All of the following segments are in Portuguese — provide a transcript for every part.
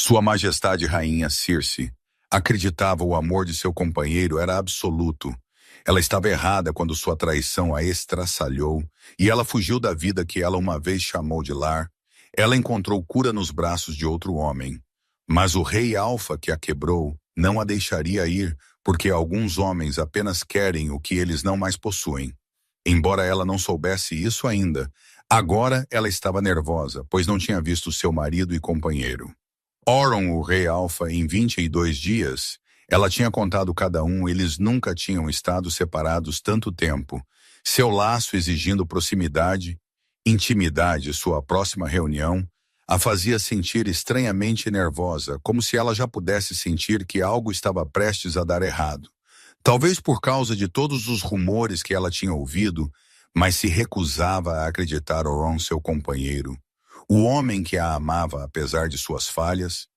Sua Majestade Rainha Circe acreditava o amor de seu companheiro era absoluto. Ela estava errada quando sua traição a estraçalhou e ela fugiu da vida que ela uma vez chamou de lar. Ela encontrou cura nos braços de outro homem. Mas o rei Alfa que a quebrou não a deixaria ir, porque alguns homens apenas querem o que eles não mais possuem. Embora ela não soubesse isso ainda, agora ela estava nervosa, pois não tinha visto seu marido e companheiro. Oron, o rei Alfa, em 22 dias, ela tinha contado cada um, eles nunca tinham estado separados tanto tempo. Seu laço exigindo proximidade, intimidade, sua próxima reunião, a fazia sentir estranhamente nervosa, como se ela já pudesse sentir que algo estava prestes a dar errado. Talvez por causa de todos os rumores que ela tinha ouvido, mas se recusava a acreditar Oron, seu companheiro. O homem que a amava apesar de suas falhas,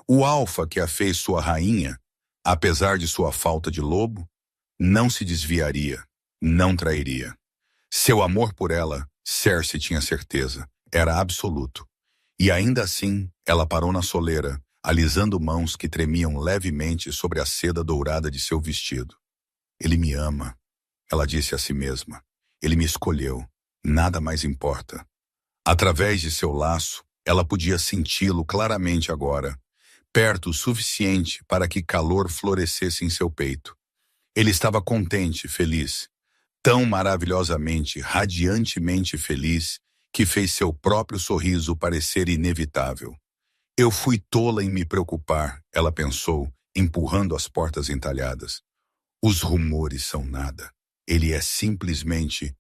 o Alfa que a fez sua rainha, apesar de sua falta de lobo, não se desviaria, não trairia. Seu amor por ela, Cersei tinha certeza, era absoluto. E ainda assim, ela parou na soleira, alisando mãos que tremiam levemente sobre a seda dourada de seu vestido. Ele me ama, ela disse a si mesma. Ele me escolheu, nada mais importa. Através de seu laço, ela podia senti-lo claramente agora, perto o suficiente para que calor florescesse em seu peito. Ele estava contente, feliz, tão maravilhosamente, radiantemente feliz, que fez seu próprio sorriso parecer inevitável. Eu fui tola em me preocupar, ela pensou, empurrando as portas entalhadas. Os rumores são nada. Ele é simplesmente...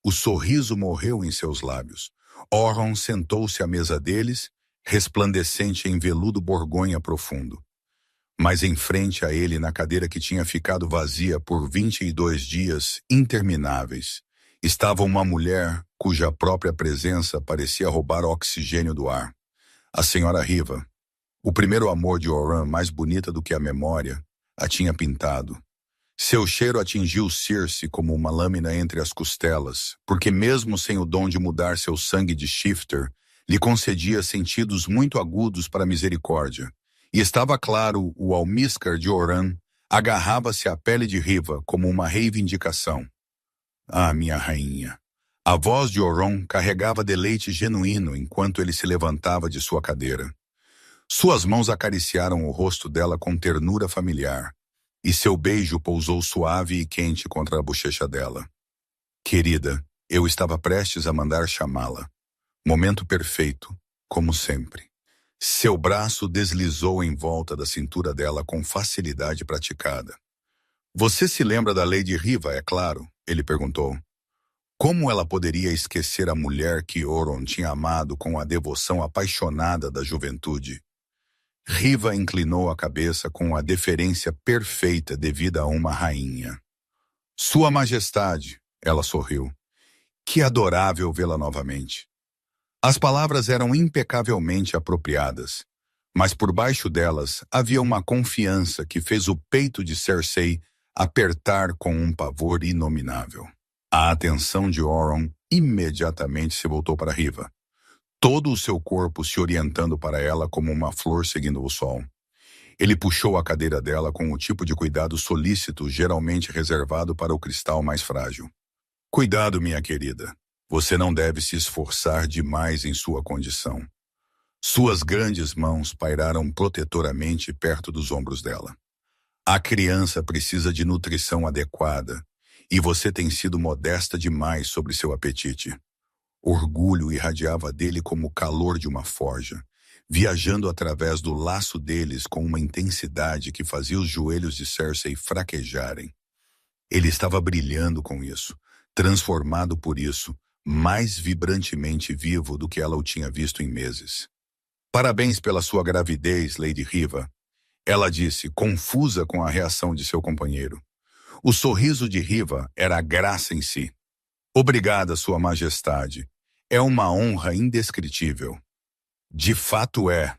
O sorriso morreu em seus lábios. Oron sentou-se à mesa deles, resplandecente em veludo borgonha profundo. Mas em frente a ele, na cadeira que tinha ficado vazia por 22 dias intermináveis, estava uma mulher cuja própria presença parecia roubar o oxigênio do ar. A senhora Riva, o primeiro amor de Oran, mais bonita do que a memória, a tinha pintado. Seu cheiro atingiu Circe como uma lâmina entre as costelas, porque mesmo sem o dom de mudar seu sangue de shifter, lhe concedia sentidos muito agudos para a misericórdia. E estava claro, o almíscar de Oran agarrava-se à pele de Riva como uma reivindicação. Ah, minha rainha! A voz de Oron carregava deleite genuíno enquanto ele se levantava de sua cadeira. Suas mãos acariciaram o rosto dela com ternura familiar, e seu beijo pousou suave e quente contra a bochecha dela. Querida, eu estava prestes a mandar chamá-la. Momento perfeito, como sempre. Seu braço deslizou em volta da cintura dela com facilidade praticada. Você se lembra da Lady Riva, é claro? Ele perguntou. Como ela poderia esquecer a mulher que Oron tinha amado com a devoção apaixonada da juventude? Riva inclinou a cabeça com a deferência perfeita devida a uma rainha. Sua Majestade, ela sorriu. Que adorável vê-la novamente. As palavras eram impecavelmente apropriadas, mas por baixo delas havia uma confiança que fez o peito de Cersei apertar com um pavor inominável. A atenção de Oron imediatamente se voltou para Riva, todo o seu corpo se orientando para ela como uma flor seguindo o sol. Ele puxou a cadeira dela com o tipo de cuidado solícito geralmente reservado para o cristal mais frágil. Cuidado, minha querida. Você não deve se esforçar demais em sua condição. Suas grandes mãos pairaram protetoramente perto dos ombros dela. A criança precisa de nutrição adequada, e você tem sido modesta demais sobre seu apetite. Orgulho irradiava dele como o calor de uma forja, viajando através do laço deles com uma intensidade que fazia os joelhos de Cersei fraquejarem. Ele estava brilhando com isso, transformado por isso, mais vibrantemente vivo do que ela o tinha visto em meses. Parabéns pela sua gravidez, Lady Riva, ela disse, confusa com a reação de seu companheiro. O sorriso de Riva era a graça em si. Obrigada, Sua Majestade. É uma honra indescritível. De fato é.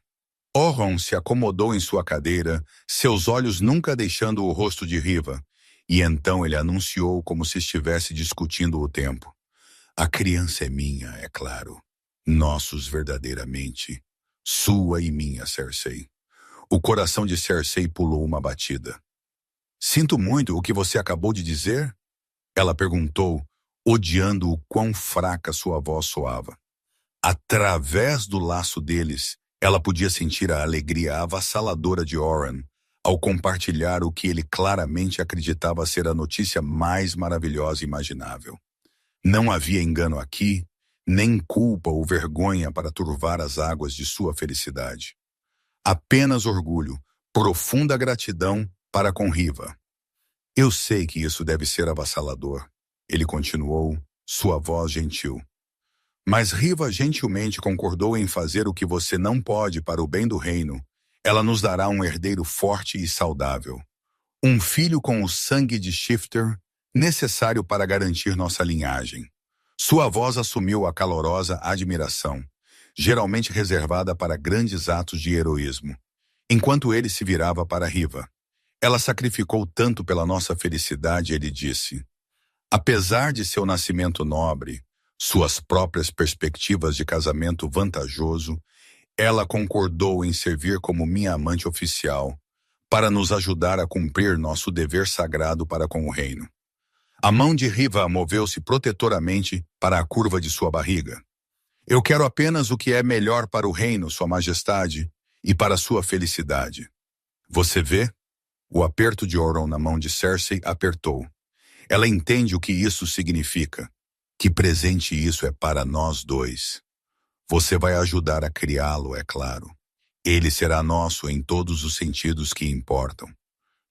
Oron se acomodou em sua cadeira, seus olhos nunca deixando o rosto de Riva, e então ele anunciou como se estivesse discutindo o tempo. A criança é minha, é claro. Nossos verdadeiramente. Sua e minha, Cersei. O coração de Cersei pulou uma batida. Sinto muito o que você acabou de dizer? Ela perguntou, odiando o quão fraca sua voz soava. Através do laço deles, ela podia sentir a alegria avassaladora de Oren ao compartilhar o que ele claramente acreditava ser a notícia mais maravilhosa imaginável. Não havia engano aqui, nem culpa ou vergonha para turvar as águas de sua felicidade. Apenas orgulho, profunda gratidão para com Riva. Eu sei que isso deve ser avassalador, ele continuou, sua voz gentil. Mas Riva gentilmente concordou em fazer o que você não pode para o bem do reino. Ela nos dará um herdeiro forte e saudável. Um filho com o sangue de Shifter, necessário para garantir nossa linhagem. Sua voz assumiu a calorosa admiração, geralmente reservada para grandes atos de heroísmo. Enquanto ele se virava para Riva. Ela sacrificou tanto pela nossa felicidade, ele disse. Apesar de seu nascimento nobre, suas próprias perspectivas de casamento vantajoso, ela concordou em servir como minha amante oficial, para nos ajudar a cumprir nosso dever sagrado para com o reino. A mão de Riva moveu-se protetoramente para a curva de sua barriga. Eu quero apenas o que é melhor para o reino, Sua Majestade, e para sua felicidade. Você vê? O aperto de Euron na mão de Cersei apertou. Ela entende o que isso significa. Que presente isso é para nós dois. Você vai ajudar a criá-lo, é claro. Ele será nosso em todos os sentidos que importam.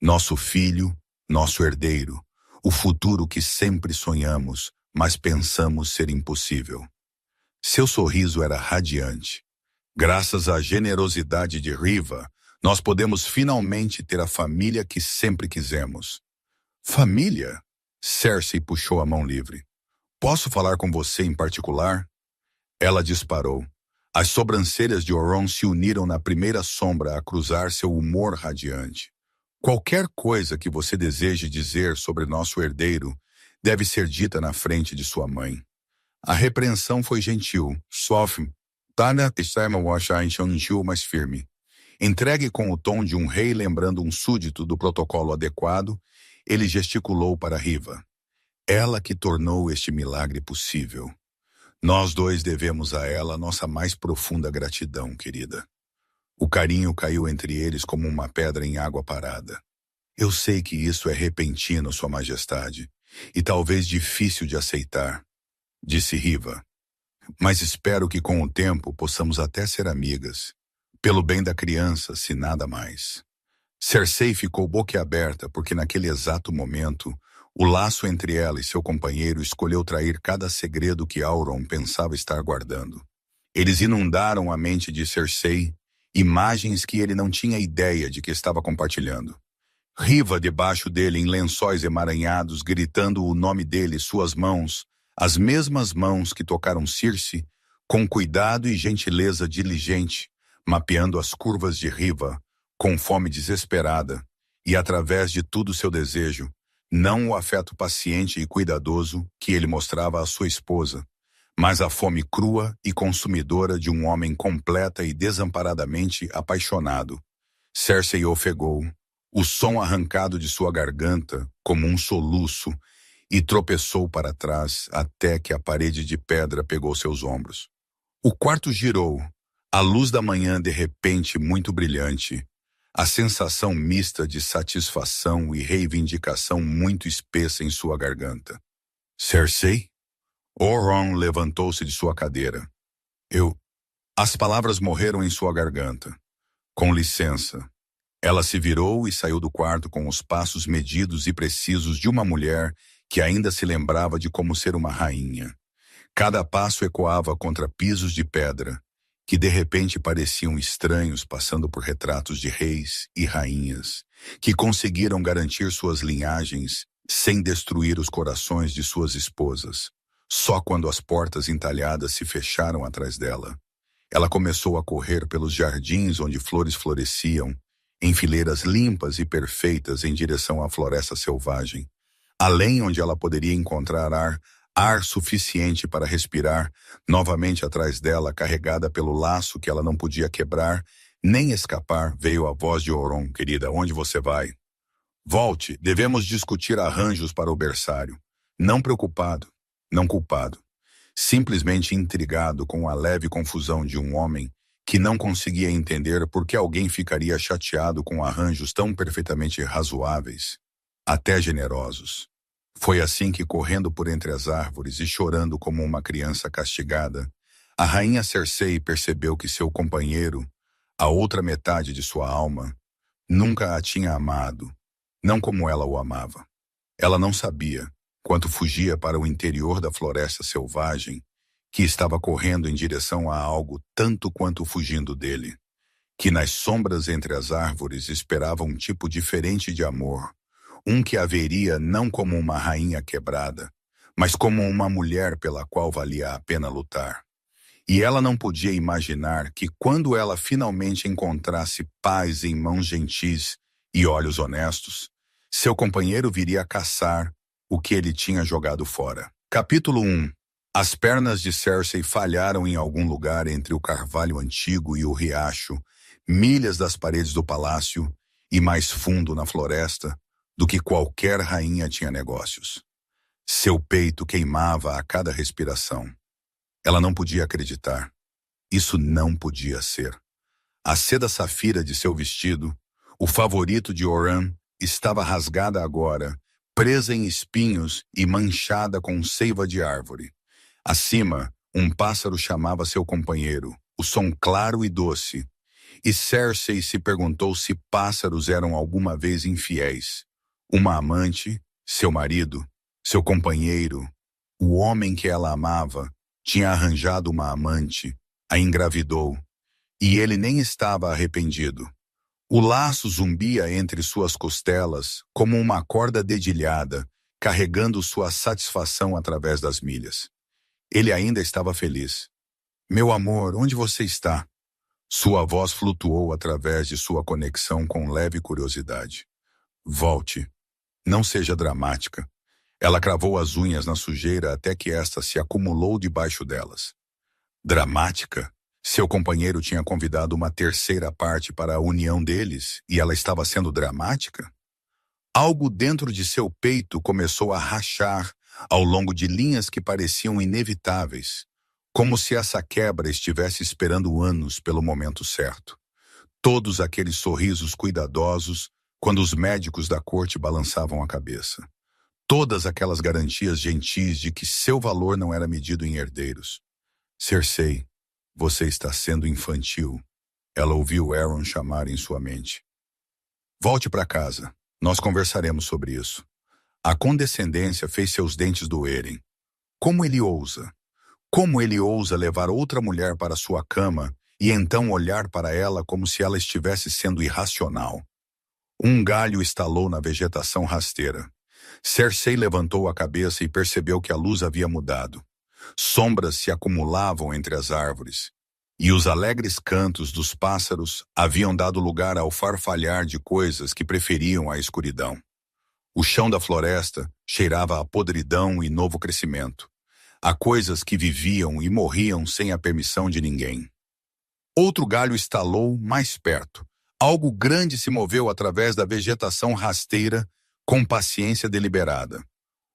Nosso filho, nosso herdeiro, o futuro que sempre sonhamos, mas pensamos ser impossível. Seu sorriso era radiante. Graças à generosidade de Riva, nós podemos finalmente ter a família que sempre quisemos. Família? Cersei puxou a mão livre. Posso falar com você em particular? Ela disparou. As sobrancelhas de Euron se uniram na primeira sombra a cruzar seu humor radiante. Qualquer coisa que você deseje dizer sobre nosso herdeiro deve ser dita na frente de sua mãe. A repreensão foi gentil. Sofre. Tana Estema Washa encheu mais firme. Entregue com o tom de um rei lembrando um súdito do protocolo adequado, ele gesticulou para Riva. Ela que tornou este milagre possível. Nós dois devemos a ela nossa mais profunda gratidão, querida. O carinho caiu entre eles como uma pedra em água parada. Eu sei que isso é repentino, Sua Majestade, e talvez difícil de aceitar, disse Riva. Mas espero que com o tempo possamos até ser amigas. Pelo bem da criança, se nada mais. Cersei ficou boquiaberta porque naquele exato momento, o laço entre ela e seu companheiro escolheu trair cada segredo que Auron pensava estar guardando. Eles inundaram a mente de Cersei, imagens que ele não tinha ideia de que estava compartilhando. Riva debaixo dele em lençóis emaranhados, gritando o nome dele, suas mãos, as mesmas mãos que tocaram Circe, com cuidado e gentileza diligente, mapeando as curvas de Riva, com fome desesperada, e através de todo seu desejo, não o afeto paciente e cuidadoso que ele mostrava à sua esposa, mas a fome crua e consumidora de um homem completa e desamparadamente apaixonado. Cersei ofegou, o som arrancado de sua garganta, como um soluço, e tropeçou para trás até que a parede de pedra pegou seus ombros. O quarto girou, a luz da manhã de repente muito brilhante, a sensação mista de satisfação e reivindicação muito espessa em sua garganta. Cersei? Euron levantou-se de sua cadeira. As palavras morreram em sua garganta. Com licença. Ela se virou e saiu do quarto com os passos medidos e precisos de uma mulher que ainda se lembrava de como ser uma rainha. Cada passo ecoava contra pisos de pedra, que de repente pareciam estranhos passando por retratos de reis e rainhas, que conseguiram garantir suas linhagens sem destruir os corações de suas esposas. Só quando as portas entalhadas se fecharam atrás dela, ela começou a correr pelos jardins onde flores floresciam, em fileiras limpas e perfeitas em direção à floresta selvagem, além onde ela poderia encontrar ar suficiente para respirar, novamente atrás dela, carregada pelo laço que ela não podia quebrar, Nem escapar, veio a voz de Oron, querida, onde você vai? Volte, devemos discutir arranjos para o berçário. Não preocupado, não culpado. Simplesmente intrigado com a leve confusão de um homem que não conseguia entender por que alguém ficaria chateado com arranjos tão perfeitamente razoáveis, até generosos. Foi assim que, correndo por entre as árvores e chorando como uma criança castigada, a rainha Cersei percebeu que seu companheiro, a outra metade de sua alma, nunca a tinha amado, não como ela o amava. Ela não sabia, quanto fugia para o interior da floresta selvagem, que estava correndo em direção a algo tanto quanto fugindo dele, que nas sombras entre as árvores esperava um tipo diferente de amor, um que a veria não como uma rainha quebrada, mas como uma mulher pela qual valia a pena lutar. E ela não podia imaginar que quando ela finalmente encontrasse paz em mãos gentis e olhos honestos, seu companheiro viria a caçar o que ele tinha jogado fora. Capítulo 1. As pernas de Cersei falharam em algum lugar entre o carvalho antigo e o riacho, milhas das paredes do palácio e mais fundo na floresta do que qualquer rainha tinha negócios. Seu peito queimava a cada respiração. Ela não podia acreditar. Isso não podia ser. A seda safira de seu vestido, o favorito de Oran, estava rasgada agora, presa em espinhos e manchada com seiva de árvore. Acima, um pássaro chamava seu companheiro, o som claro e doce. E Cersei se perguntou se pássaros eram alguma vez infiéis. Uma amante, seu marido, seu companheiro, o homem que ela amava, tinha arranjado uma amante, a engravidou, e ele nem estava arrependido. O laço zumbia entre suas costelas como uma corda dedilhada, carregando sua satisfação através das milhas. Ele ainda estava feliz. Meu amor, onde você está? Sua voz flutuou através de sua conexão com leve curiosidade. Volte. Não seja dramática. Ela cravou as unhas na sujeira até que esta se acumulou debaixo delas. Dramática? Seu companheiro tinha convidado uma terceira parte para a união deles e ela estava sendo dramática? Algo dentro de seu peito começou a rachar ao longo de linhas que pareciam inevitáveis, como se essa quebra estivesse esperando anos pelo momento certo. Todos aqueles sorrisos cuidadosos quando os médicos da corte balançavam a cabeça. Todas aquelas garantias gentis de que seu valor não era medido em herdeiros. Cersei, você está sendo infantil. Ela ouviu Aeron chamar em sua mente. Volte para casa. Nós conversaremos sobre isso. A condescendência fez seus dentes doerem. Como ele ousa? Como ele ousa levar outra mulher para sua cama e então olhar para ela como se ela estivesse sendo irracional? Um galho estalou na vegetação rasteira. Cersei levantou a cabeça e percebeu que a luz havia mudado. Sombras se acumulavam entre as árvores, e os alegres cantos dos pássaros haviam dado lugar ao farfalhar de coisas que preferiam a escuridão. O chão da floresta cheirava a podridão e novo crescimento, a coisas que viviam e morriam sem a permissão de ninguém. Outro galho estalou mais perto. Algo grande se moveu através da vegetação rasteira com paciência deliberada.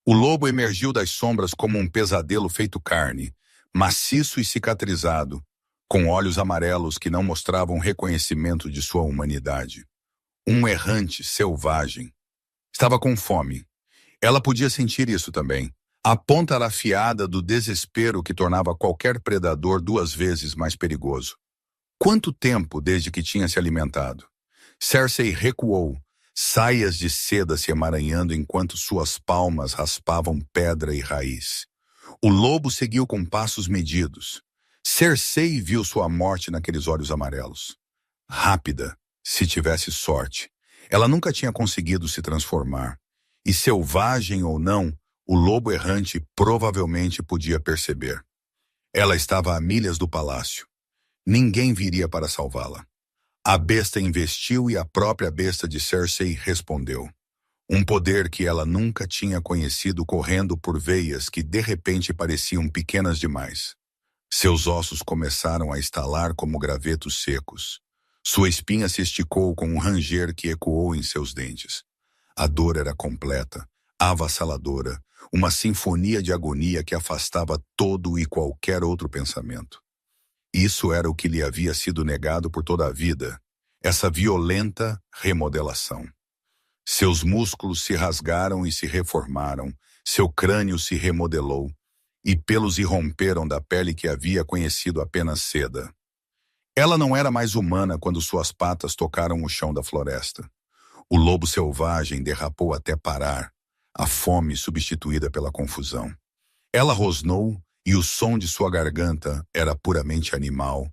O lobo emergiu das sombras como um pesadelo feito carne, maciço e cicatrizado, com olhos amarelos que não mostravam reconhecimento de sua humanidade. Um errante selvagem. Estava com fome. Ela podia sentir isso também. A ponta afiada do desespero que tornava qualquer predador 2 vezes mais perigoso. Quanto tempo desde que tinha se alimentado? Cersei recuou, saias de seda se emaranhando enquanto suas palmas raspavam pedra e raiz. O lobo seguiu com passos medidos. Cersei viu sua morte naqueles olhos amarelos. Rápida, se tivesse sorte. Ela nunca tinha conseguido se transformar. E selvagem ou não, o lobo errante provavelmente podia perceber. Ela estava a milhas do palácio. Ninguém viria para salvá-la. A besta investiu e a própria besta de Cersei respondeu. Um poder que ela nunca tinha conhecido correndo por veias que de repente pareciam pequenas demais. Seus ossos começaram a estalar como gravetos secos. Sua espinha se esticou com um ranger que ecoou em seus dentes. A dor era completa, avassaladora, uma sinfonia de agonia que afastava todo e qualquer outro pensamento. Isso era o que lhe havia sido negado por toda a vida, essa violenta remodelação. Seus músculos se rasgaram e se reformaram, seu crânio se remodelou, e pelos irromperam da pele que havia conhecido apenas seda. Ela não era mais humana quando suas patas tocaram o chão da floresta. O lobo selvagem derrapou até parar, a fome substituída pela confusão. Ela rosnou e o som de sua garganta era puramente animal,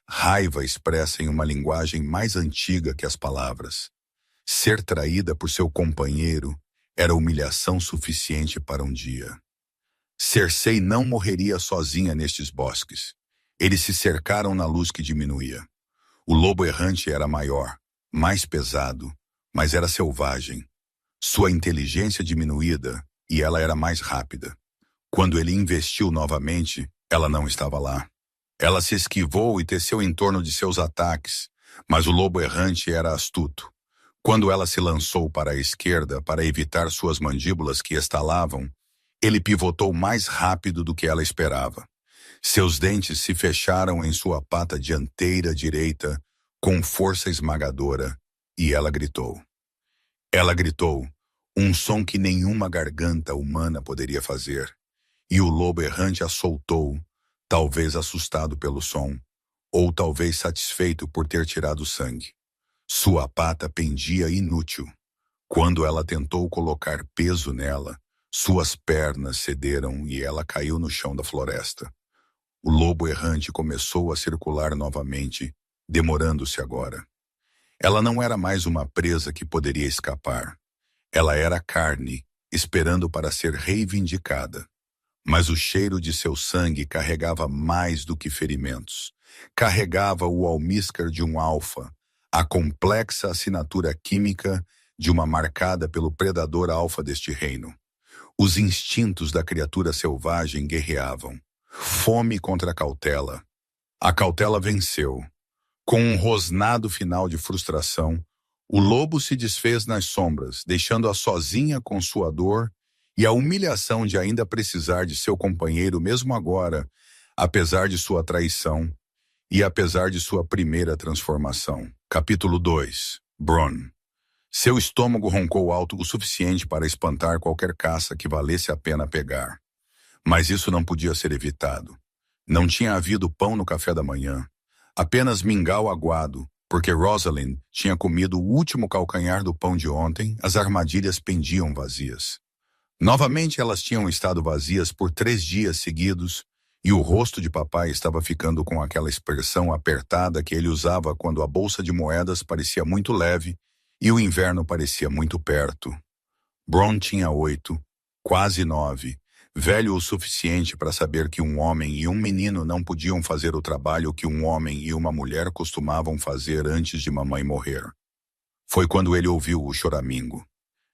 raiva expressa em uma linguagem mais antiga que as palavras. Ser traída por seu companheiro era humilhação suficiente para um dia. Cersei não morreria sozinha nestes bosques. Eles se cercaram na luz que diminuía. O lobo errante era maior, mais pesado, mas era selvagem. Sua inteligência diminuída e ela era mais rápida. Quando ele investiu novamente, ela não estava lá. Ela se esquivou e teceu em torno de seus ataques, mas o lobo errante era astuto. Quando ela se lançou para a esquerda para evitar suas mandíbulas que estalavam, ele pivotou mais rápido do que ela esperava. Seus dentes se fecharam em sua pata dianteira direita com força esmagadora e ela gritou. Ela gritou, um som que nenhuma garganta humana poderia fazer, e o lobo errante a soltou, talvez assustado pelo som, ou talvez satisfeito por ter tirado sangue. Sua pata pendia inútil. Quando ela tentou colocar peso nela, suas pernas cederam e ela caiu no chão da floresta. O lobo errante começou a circular novamente, demorando-se agora. Ela não era mais uma presa que poderia escapar. Ela era carne, esperando para ser reivindicada. Mas o cheiro de seu sangue carregava mais do que ferimentos. Carregava o almíscar de um alfa, a complexa assinatura química de uma marcada pelo predador alfa deste reino. Os instintos da criatura selvagem guerreavam. Fome contra a cautela. A cautela venceu. Com um rosnado final de frustração, o lobo se desfez nas sombras, deixando-a sozinha com sua dor e a humilhação de ainda precisar de seu companheiro mesmo agora, apesar de sua traição e apesar de sua primeira transformação. Capítulo 2. Bronn. Seu estômago roncou alto o suficiente para espantar qualquer caça que valesse a pena pegar. Mas isso não podia ser evitado. Não tinha havido pão no café da manhã, apenas mingau aguado, porque Rosalind tinha comido o último calcanhar do pão de ontem, as armadilhas pendiam vazias. Novamente elas tinham estado vazias por 3 dias seguidos, e o rosto de papai estava ficando com aquela expressão apertada que ele usava quando a bolsa de moedas parecia muito leve e o inverno parecia muito perto. Bronn tinha 8, quase 9, velho o suficiente para saber que um homem e um menino não podiam fazer o trabalho que um homem e uma mulher costumavam fazer antes de mamãe morrer. Foi quando ele ouviu o choramingo.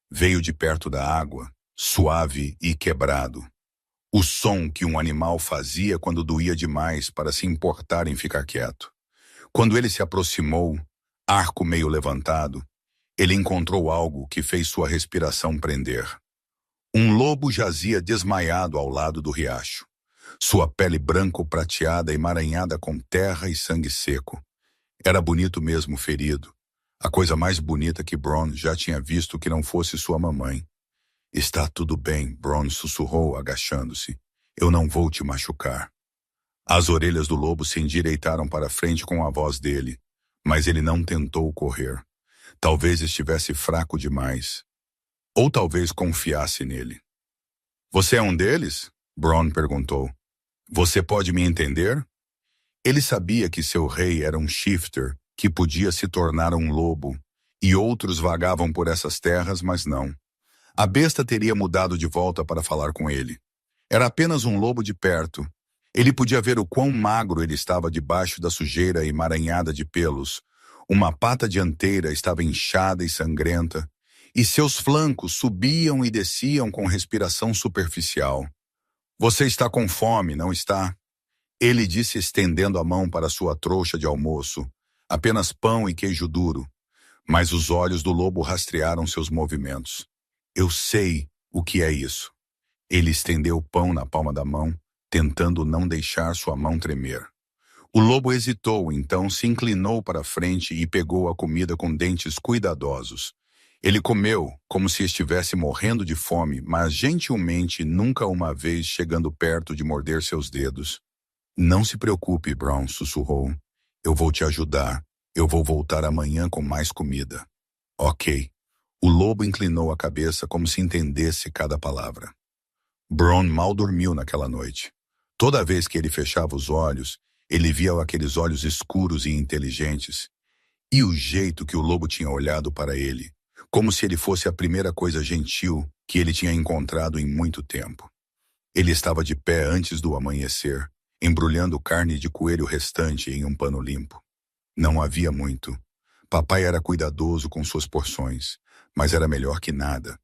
Veio de perto da água, suave e quebrado. O som que um animal fazia quando doía demais para se importar em ficar quieto. Quando ele se aproximou, arco meio levantado, ele encontrou algo que fez sua respiração prender. Um lobo jazia desmaiado ao lado do riacho. Sua pele branco-prateada emaranhada com terra e sangue seco. Era bonito mesmo ferido. A coisa mais bonita que Bronn já tinha visto que não fosse sua mamãe. Está tudo bem, Bronn sussurrou, agachando-se. Eu não vou te machucar. As orelhas do lobo se endireitaram para frente com a voz dele, mas ele não tentou correr. Talvez estivesse fraco demais. Ou talvez confiasse nele. Você é um deles? Bronn perguntou. Você pode me entender? Ele sabia que seu rei era um shifter que podia se tornar um lobo, e outros vagavam por essas terras, mas não. A besta teria mudado de volta para falar com ele. Era apenas um lobo de perto. Ele podia ver o quão magro ele estava debaixo da sujeira emaranhada de pelos. Uma pata dianteira estava inchada e sangrenta, e seus flancos subiam e desciam com respiração superficial. Você está com fome, não está? Ele disse estendendo a mão para sua trouxa de almoço, apenas pão e queijo duro. Mas os olhos do lobo rastrearam seus movimentos. Eu sei o que é isso. Ele estendeu o pão na palma da mão, tentando não deixar sua mão tremer. O lobo hesitou, então se inclinou para a frente e pegou a comida com dentes cuidadosos. Ele comeu como se estivesse morrendo de fome, mas gentilmente nunca uma vez chegando perto de morder seus dedos. Não se preocupe, Brown sussurrou. Eu vou te ajudar. Eu vou voltar amanhã com mais comida. Ok. O lobo inclinou a cabeça como se entendesse cada palavra. Brown mal dormiu naquela noite. Toda vez que ele fechava os olhos, ele via aqueles olhos escuros e inteligentes. E o jeito que o lobo tinha olhado para ele, como se ele fosse a primeira coisa gentil que ele tinha encontrado em muito tempo. Ele estava de pé antes do amanhecer, embrulhando carne de coelho restante em um pano limpo. Não havia muito. Papai era cuidadoso com suas porções, mas era melhor que nada.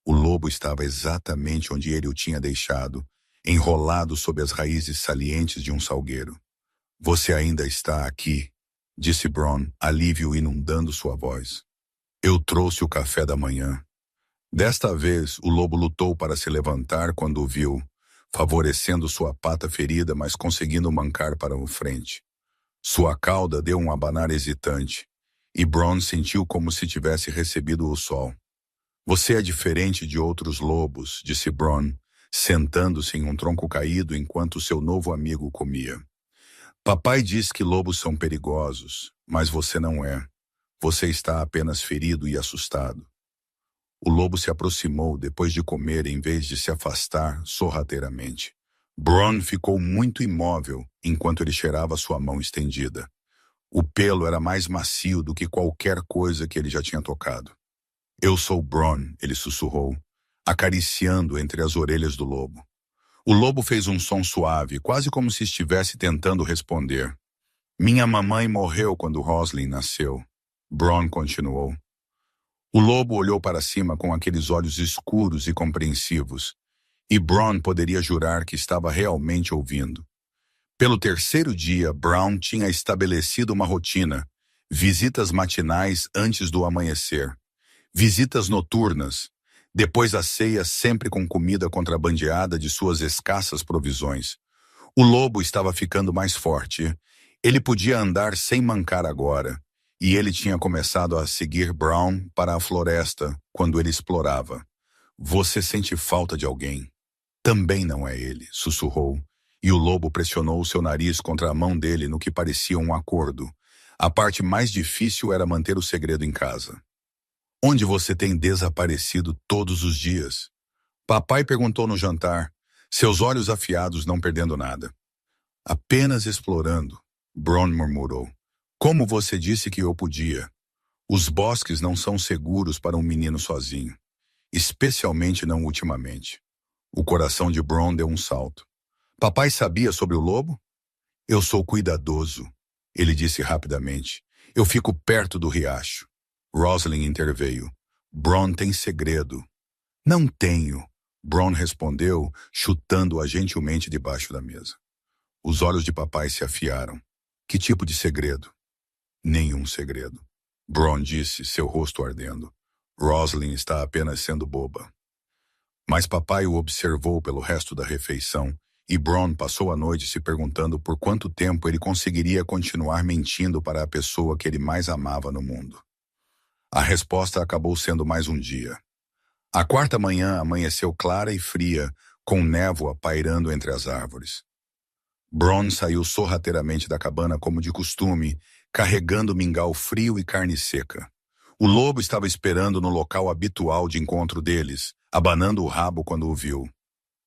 O lobo estava exatamente onde ele o tinha deixado, enrolado sob as raízes salientes de um salgueiro. Você ainda está aqui, disse Brown, alívio inundando sua voz. Eu trouxe o café da manhã. Desta vez, o lobo lutou para se levantar quando o viu, favorecendo sua pata ferida, mas conseguindo mancar para o frente. Sua cauda deu um abanar hesitante, e Brown sentiu como se tivesse recebido o sol. Você é diferente de outros lobos, disse Brown, sentando-se em um tronco caído enquanto seu novo amigo comia. Papai diz que lobos são perigosos, mas você não é. Você está apenas ferido e assustado. O lobo se aproximou depois de comer em vez de se afastar sorrateiramente. Brown ficou muito imóvel enquanto ele cheirava sua mão estendida. O pelo era mais macio do que qualquer coisa que ele já tinha tocado. Eu sou Brown, ele sussurrou, acariciando entre as orelhas do lobo. O lobo fez um som suave, quase como se estivesse tentando responder. Minha mamãe morreu quando Roslyn nasceu. Brown continuou. O lobo olhou para cima com aqueles olhos escuros e compreensivos, e Brown poderia jurar que estava realmente ouvindo. Pelo terceiro dia, Brown tinha estabelecido uma rotina, visitas matinais antes do amanhecer, visitas noturnas, depois da ceia sempre com comida contrabandeada de suas escassas provisões. O lobo estava ficando mais forte. Ele podia andar sem mancar agora, e ele tinha começado a seguir Brown para a floresta quando ele explorava. Você sente falta de alguém? Também não é ele, sussurrou, e o lobo pressionou seu nariz contra a mão dele no que parecia um acordo. A parte mais difícil era manter o segredo em casa. Onde você tem desaparecido todos os dias? Papai perguntou no jantar, seus olhos afiados não perdendo nada. Apenas explorando, Brown murmurou. Como você disse que eu podia? Os bosques não são seguros para um menino sozinho, especialmente não ultimamente. O coração de Brown deu um salto. Papai sabia sobre o lobo? Eu sou cuidadoso, ele disse rapidamente. Eu fico perto do riacho. Roslyn interveio. Brown tem segredo. Não tenho, Brown respondeu, chutando-a gentilmente debaixo da mesa. Os olhos de papai se afiaram. Que tipo de segredo? Nenhum segredo. Brown disse, seu rosto ardendo. Roslyn está apenas sendo boba. Mas papai o observou pelo resto da refeição, e Brown passou a noite se perguntando por quanto tempo ele conseguiria continuar mentindo para a pessoa que ele mais amava no mundo. A resposta acabou sendo mais um dia. A quarta manhã amanheceu clara e fria, com névoa pairando entre as árvores. Brown saiu sorrateiramente da cabana como de costume, carregando mingau frio e carne seca. O lobo estava esperando no local habitual de encontro deles, abanando o rabo quando o viu.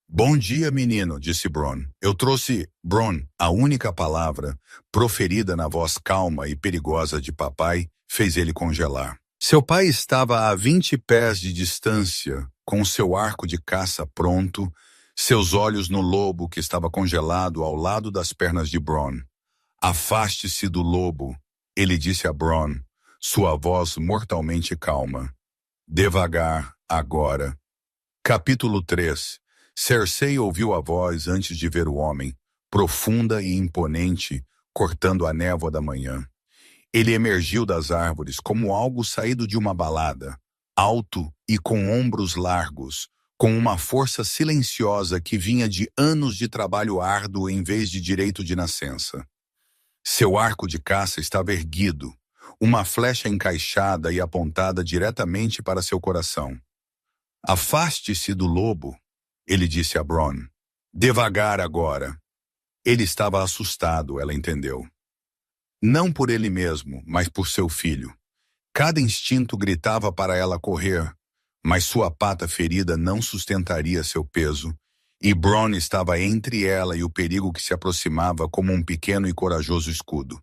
Bom dia, menino, disse Brown. Eu trouxe Brown, a única palavra, proferida na voz calma e perigosa de papai, fez ele congelar. Seu pai estava a 20 pés de distância, com seu arco de caça pronto, seus olhos no lobo que estava congelado ao lado das pernas de Brown. Afaste-se do lobo, ele disse a Brown, sua voz mortalmente calma. Devagar, agora. Capítulo 3. Cersei ouviu a voz antes de ver o homem, profunda e imponente, cortando a névoa da manhã. Ele emergiu das árvores como algo saído de uma balada, alto e com ombros largos, com uma força silenciosa que vinha de anos de trabalho árduo em vez de direito de nascença. Seu arco de caça estava erguido, uma flecha encaixada e apontada diretamente para seu coração. Afaste-se do lobo, ele disse a Bronn. Devagar agora. Ele estava assustado, ela entendeu. Não por ele mesmo, mas por seu filho. Cada instinto gritava para ela correr, mas sua pata ferida não sustentaria seu peso, e Bronn estava entre ela e o perigo que se aproximava como um pequeno e corajoso escudo.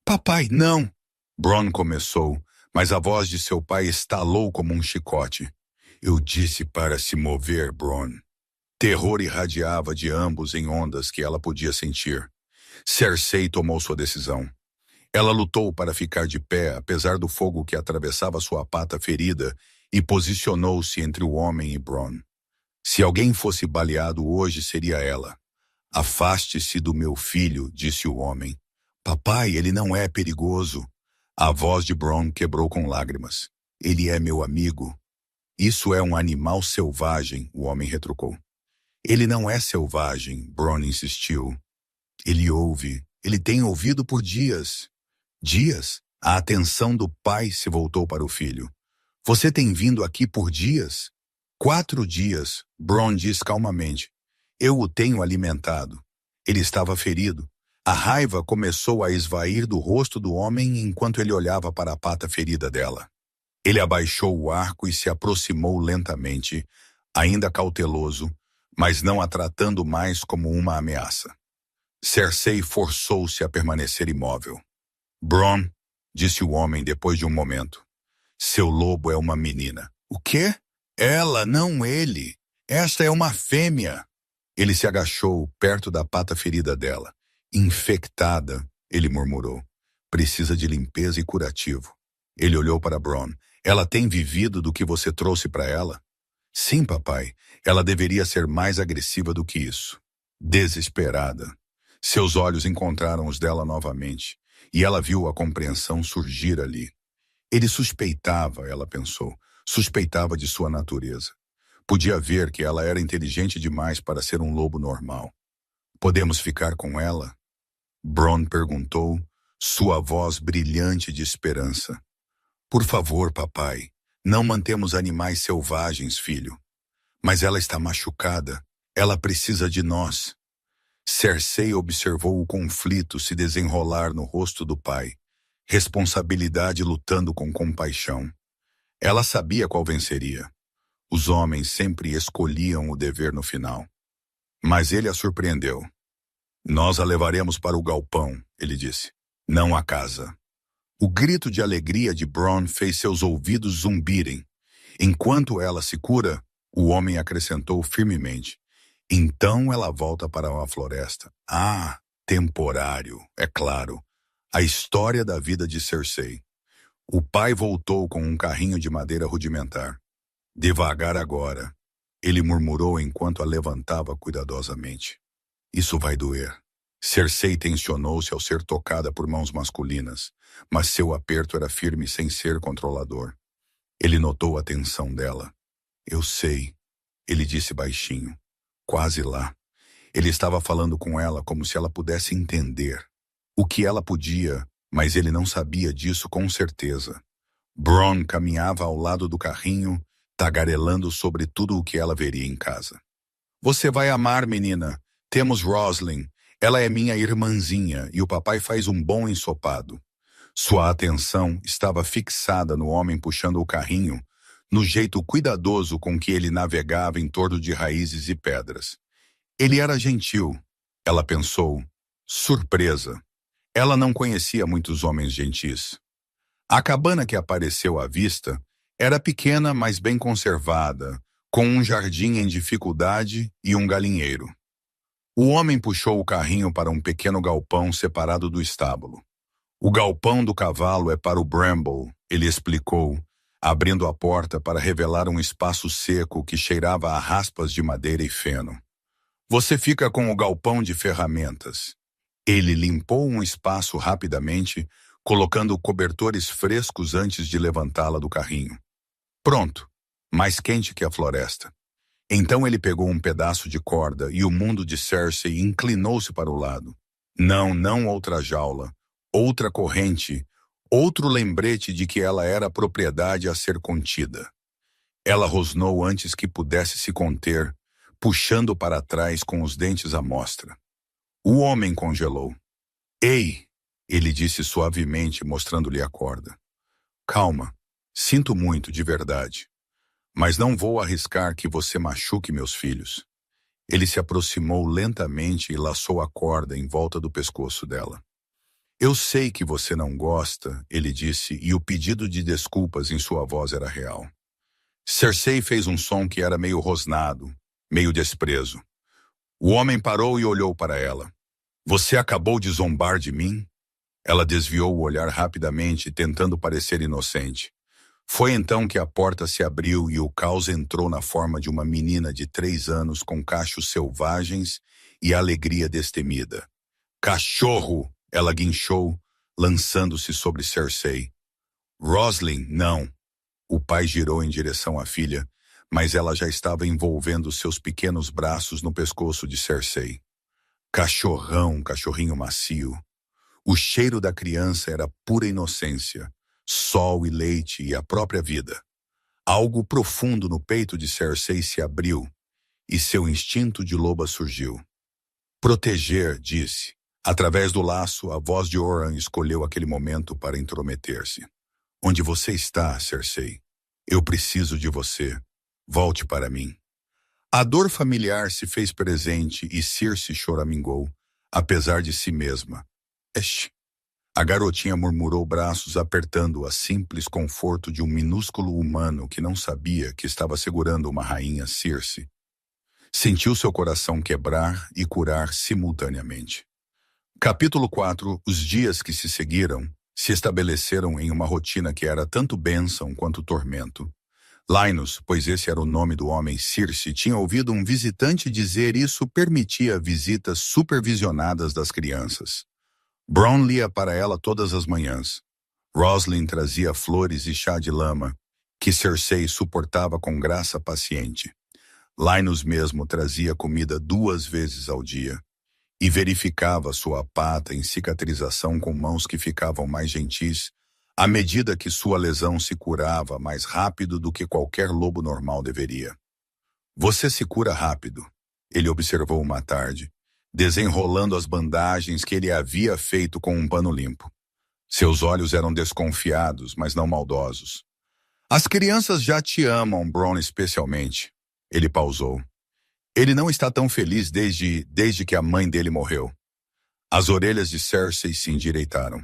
Papai, não! Bronn começou, mas a voz de seu pai estalou como um chicote. Eu disse para se mover, Bronn. Terror irradiava de ambos em ondas que ela podia sentir. Cersei tomou sua decisão. Ela lutou para ficar de pé, apesar do fogo que atravessava sua pata ferida, e posicionou-se entre o homem e Bronn. Se alguém fosse baleado hoje, seria ela. Afaste-se do meu filho, disse o homem. Papai, ele não é perigoso. A voz de Bronn quebrou com lágrimas. Ele é meu amigo. Isso é um animal selvagem, o homem retrucou. Ele não é selvagem, Bronn insistiu. Ele tem ouvido por dias. Dias? A atenção do pai se voltou para o filho. Você tem vindo aqui por dias? 4 dias, Bronn disse calmamente. Eu o tenho alimentado. Ele estava ferido. A raiva começou a esvair do rosto do homem enquanto ele olhava para a pata ferida dela. Ele abaixou o arco e se aproximou lentamente, ainda cauteloso, mas não a tratando mais como uma ameaça. Cersei forçou-se a permanecer imóvel. Bronn, disse o homem depois de um momento. Seu lobo é uma menina. O quê? Ela, não ele. Esta é uma fêmea. Ele se agachou perto da pata ferida dela. Infectada, ele murmurou. Precisa de limpeza e curativo. Ele olhou para Bronn. Ela tem vivido do que você trouxe para ela? Sim, papai. Ela deveria ser mais agressiva do que isso. Desesperada. Seus olhos encontraram os dela novamente, e ela viu a compreensão surgir ali. Ele suspeitava, ela pensou, suspeitava de sua natureza. Podia ver que ela era inteligente demais para ser um lobo normal. Podemos ficar com ela? Bronn perguntou, sua voz brilhante de esperança. Por favor, papai, não mantemos animais selvagens, filho. Mas ela está machucada. Ela precisa de nós. Cersei observou o conflito se desenrolar no rosto do pai. Responsabilidade lutando com compaixão. Ela sabia qual venceria. Os homens sempre escolhiam o dever no final. Mas ele a surpreendeu. Nós a levaremos para o galpão, ele disse. Não a casa. O grito de alegria de Bronn fez seus ouvidos zumbirem. Enquanto ela se cura, o homem acrescentou firmemente. Então ela volta para a floresta. Ah, temporário, é claro. A história da vida de Cersei. O pai voltou com um carrinho de madeira rudimentar. Devagar agora, ele murmurou enquanto a levantava cuidadosamente. Isso vai doer. Cersei tensionou-se ao ser tocada por mãos masculinas, mas seu aperto era firme sem ser controlador. Ele notou a tensão dela. Eu sei, ele disse baixinho. Quase lá. Ele estava falando com ela como se ela pudesse entender. O que ela podia, mas ele não sabia disso com certeza. Bronn caminhava ao lado do carrinho, tagarelando sobre tudo o que ela veria em casa. Você vai amar, menina. Temos Roslin. Ela é minha irmãzinha e o papai faz um bom ensopado. Sua atenção estava fixada no homem puxando o carrinho, no jeito cuidadoso com que ele navegava em torno de raízes e pedras. Ele era gentil, ela pensou, surpresa. Ela não conhecia muitos homens gentis. A cabana que apareceu à vista era pequena, mas bem conservada, com um jardim em dificuldade e um galinheiro. O homem puxou o carrinho para um pequeno galpão separado do estábulo. O galpão do cavalo é para o Bramble, ele explicou, abrindo a porta para revelar um espaço seco que cheirava a raspas de madeira e feno. Você fica com o galpão de ferramentas. Ele limpou um espaço rapidamente, colocando cobertores frescos antes de levantá-la do carrinho. Pronto, mais quente que a floresta. Então ele pegou um pedaço de corda e o mundo de Cersei inclinou-se para o lado. Não, não outra jaula, outra corrente, outro lembrete de que ela era propriedade a ser contida. Ela rosnou antes que pudesse se conter, puxando para trás com os dentes à mostra. O homem congelou. Ei! Ele disse suavemente, mostrando-lhe a corda. Calma, sinto muito, de verdade. Mas não vou arriscar que você machuque meus filhos. Ele se aproximou lentamente e laçou a corda em volta do pescoço dela. Eu sei que você não gosta, ele disse, e o pedido de desculpas em sua voz era real. Cersei fez um som que era meio rosnado, meio desprezo. O homem parou e olhou para ela. Você acabou de zombar de mim? Ela desviou o olhar rapidamente, tentando parecer inocente. Foi então que a porta se abriu e o caos entrou na forma de uma menina de 3 anos com cachos selvagens e alegria destemida. Cachorro! Ela guinchou, lançando-se sobre Cersei. Roslin, não. O pai girou em direção à filha, mas ela já estava envolvendo seus pequenos braços no pescoço de Cersei. Cachorrão, cachorrinho macio. O cheiro da criança era pura inocência, sol e leite e a própria vida. Algo profundo no peito de Cersei se abriu e seu instinto de loba surgiu. Proteger, disse. Através do laço, a voz de Oran escolheu aquele momento para intrometer-se. Onde você está, Cersei? Eu preciso de você. Volte para mim. A dor familiar se fez presente e Circe choramingou, apesar de si mesma. Esh. A garotinha murmurou, braços apertando a simples conforto de um minúsculo humano que não sabia que estava segurando uma rainha Circe. Sentiu seu coração quebrar e curar simultaneamente. Capítulo 4. Os dias que se seguiram se estabeleceram em uma rotina que era tanto bênção quanto tormento. Linus, pois esse era o nome do homem Circe, tinha ouvido um visitante dizer isso permitia visitas supervisionadas das crianças. Bronn lia para ela todas as manhãs. Roslin trazia flores e chá de lama, que Cersei suportava com graça paciente. Linus mesmo trazia comida 2 vezes ao dia e verificava sua pata em cicatrização com mãos que ficavam mais gentis à medida que sua lesão se curava mais rápido do que qualquer lobo normal deveria. Você se cura rápido, ele observou uma tarde, desenrolando as bandagens que ele havia feito com um pano limpo. Seus olhos eram desconfiados, mas não maldosos. As crianças já te amam, Bronn, especialmente. Ele pausou. Ele não está tão feliz desde que a mãe dele morreu. As orelhas de Cersei se endireitaram.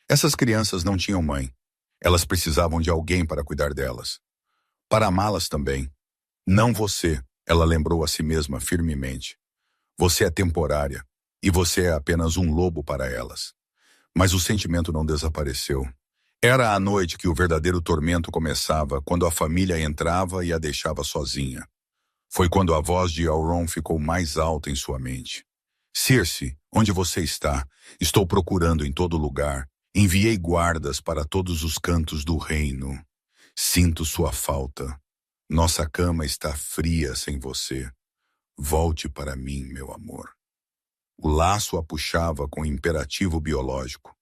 Essas crianças não tinham mãe. Elas precisavam de alguém para cuidar delas. Para amá-las também. Não você, ela lembrou a si mesma firmemente. Você é temporária, e você é apenas um lobo para elas. Mas o sentimento não desapareceu. Era à noite que o verdadeiro tormento começava, quando a família entrava e a deixava sozinha. Foi quando a voz de Elrond ficou mais alta em sua mente. Circe, onde você está? Estou procurando em todo lugar. Enviei guardas para todos os cantos do reino. Sinto sua falta. Nossa cama está fria sem você. Volte para mim, meu amor. O laço a puxava com imperativo biológico.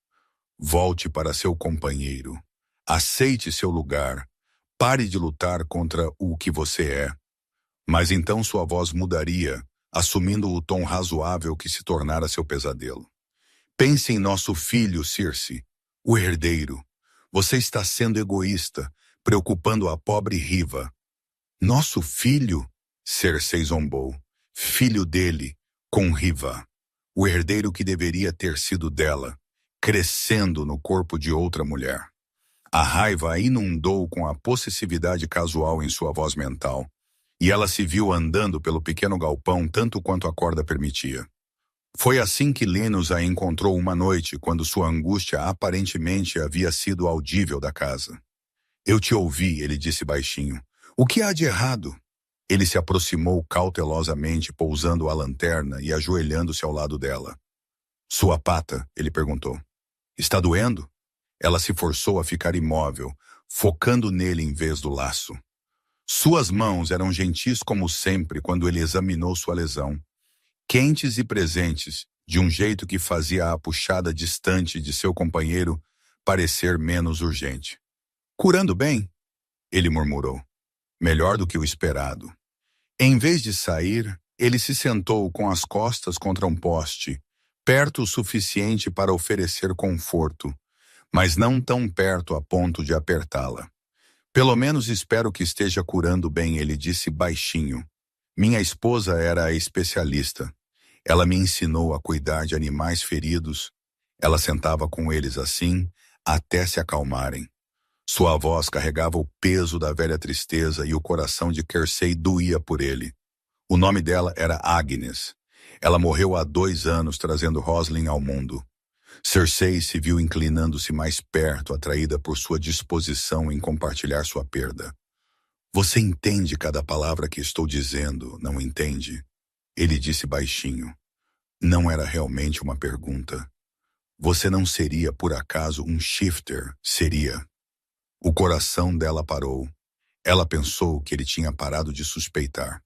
Volte para seu companheiro. Aceite seu lugar. Pare de lutar contra o que você é. Mas então sua voz mudaria, assumindo o tom razoável que se tornara seu pesadelo. Pense em nosso filho, Circe, o herdeiro. Você está sendo egoísta, preocupando a pobre Riva. Nosso filho? Cersei zombou. Filho dele, com Riva. O herdeiro que deveria ter sido dela, crescendo no corpo de outra mulher. A raiva a inundou com a possessividade casual em sua voz mental. E ela se viu andando pelo pequeno galpão tanto quanto a corda permitia. Foi assim que Linus a encontrou uma noite, quando sua angústia aparentemente havia sido audível da casa. Eu te ouvi, ele disse baixinho. O que há de errado? Ele se aproximou cautelosamente, pousando a lanterna e ajoelhando-se ao lado dela. Sua pata, ele perguntou. Está doendo? Ela se forçou a ficar imóvel, focando nele em vez do laço. Suas mãos eram gentis como sempre quando ele examinou sua lesão, quentes e presentes, de um jeito que fazia a puxada distante de seu companheiro parecer menos urgente. "Curando bem?" ele murmurou. "Melhor do que o esperado." Em vez de sair, ele se sentou com as costas contra um poste, perto o suficiente para oferecer conforto, mas não tão perto a ponto de apertá-la. "Pelo menos espero que esteja curando bem", ele disse baixinho. "Minha esposa era a especialista. Ela me ensinou a cuidar de animais feridos." Ela sentava com eles assim, até se acalmarem. Sua voz carregava o peso da velha tristeza e o coração de Cersei doía por ele. O nome dela era Agnes. Ela morreu há 2 anos trazendo Roslin ao mundo. Cersei se viu inclinando-se mais perto, atraída por sua disposição em compartilhar sua perda. "Você entende cada palavra que estou dizendo, não entende?" ele disse baixinho. Não era realmente uma pergunta. "Você não seria, por acaso, um shifter, seria?" O coração dela parou. Ela pensou que ele tinha parado de suspeitar.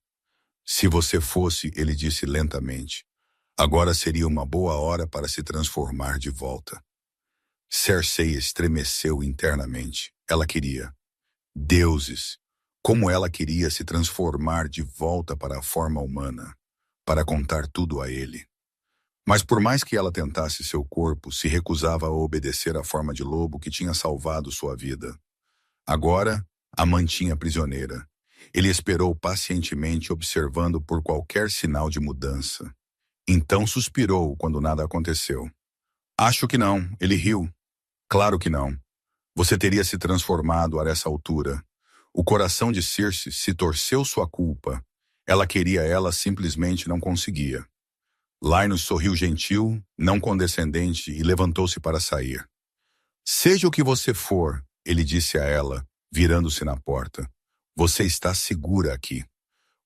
"Se você fosse", ele disse lentamente, "agora seria uma boa hora para se transformar de volta." Cersei estremeceu internamente. Ela queria. Deuses! Como ela queria se transformar de volta para a forma humana, para contar tudo a ele. Mas por mais que ela tentasse, seu corpo se recusava a obedecer à forma de lobo que tinha salvado sua vida. Agora, a mantinha prisioneira. Ele esperou pacientemente, observando por qualquer sinal de mudança. Então suspirou quando nada aconteceu. "Acho que não", ele riu. "Claro que não. Você teria se transformado a essa altura." O coração de Circe se torceu sua culpa. Ela queria, ela simplesmente não conseguia. Lynos sorriu gentil, não condescendente, e levantou-se para sair. "Seja o que você for", ele disse a ela, virando-se na porta, "você está segura aqui."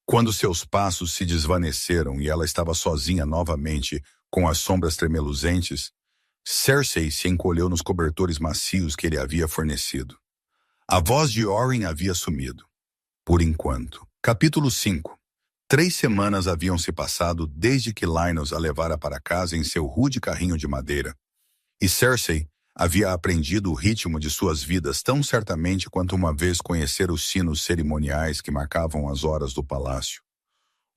Quando seus passos se desvaneceram e ela estava sozinha novamente, com as sombras tremeluzentes, Cersei se encolheu nos cobertores macios que ele havia fornecido. A voz de Oren havia sumido. Por enquanto. Capítulo 5. 3 semanas haviam se passado desde que Lynos a levara para casa em seu rude carrinho de madeira. E Cersei havia aprendido o ritmo de suas vidas tão certamente quanto uma vez conhecer os sinos cerimoniais que marcavam as horas do palácio.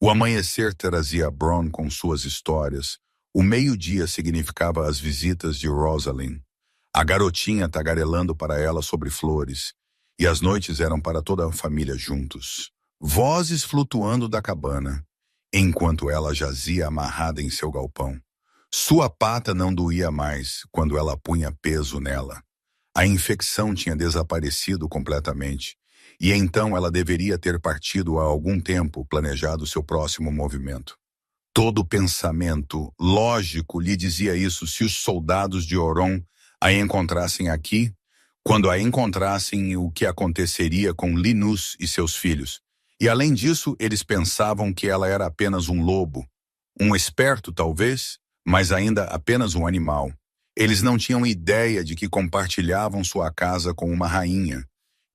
O amanhecer trazia Bronn com suas histórias. O meio-dia significava as visitas de Rosalind, a garotinha tagarelando para ela sobre flores, e as noites eram para toda a família juntos. Vozes flutuando da cabana, enquanto ela jazia amarrada em seu galpão. Sua pata não doía mais quando ela punha peso nela. A infecção tinha desaparecido completamente, e então ela deveria ter partido há algum tempo, planejado seu próximo movimento. Todo pensamento lógico lhe dizia isso se os soldados de Oron a encontrassem aqui, quando a encontrassem, o que aconteceria com Linus e seus filhos. E além disso, eles pensavam que ela era apenas um lobo, um esperto talvez, mas ainda apenas um animal. Eles não tinham ideia de que compartilhavam sua casa com uma rainha,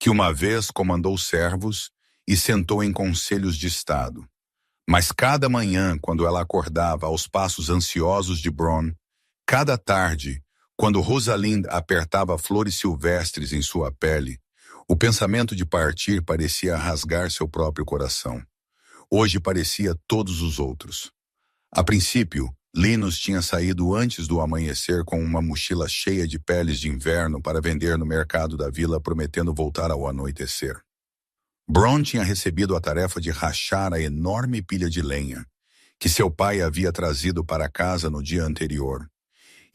que uma vez comandou servos e sentou em conselhos de estado. Mas cada manhã, quando ela acordava aos passos ansiosos de Bronn, cada tarde, quando Rosalind apertava flores silvestres em sua pele, o pensamento de partir parecia rasgar seu próprio coração. Hoje parecia todos os outros. A princípio, Linus tinha saído antes do amanhecer com uma mochila cheia de peles de inverno para vender no mercado da vila, prometendo voltar ao anoitecer. Bronn tinha recebido a tarefa de rachar a enorme pilha de lenha que seu pai havia trazido para casa no dia anterior.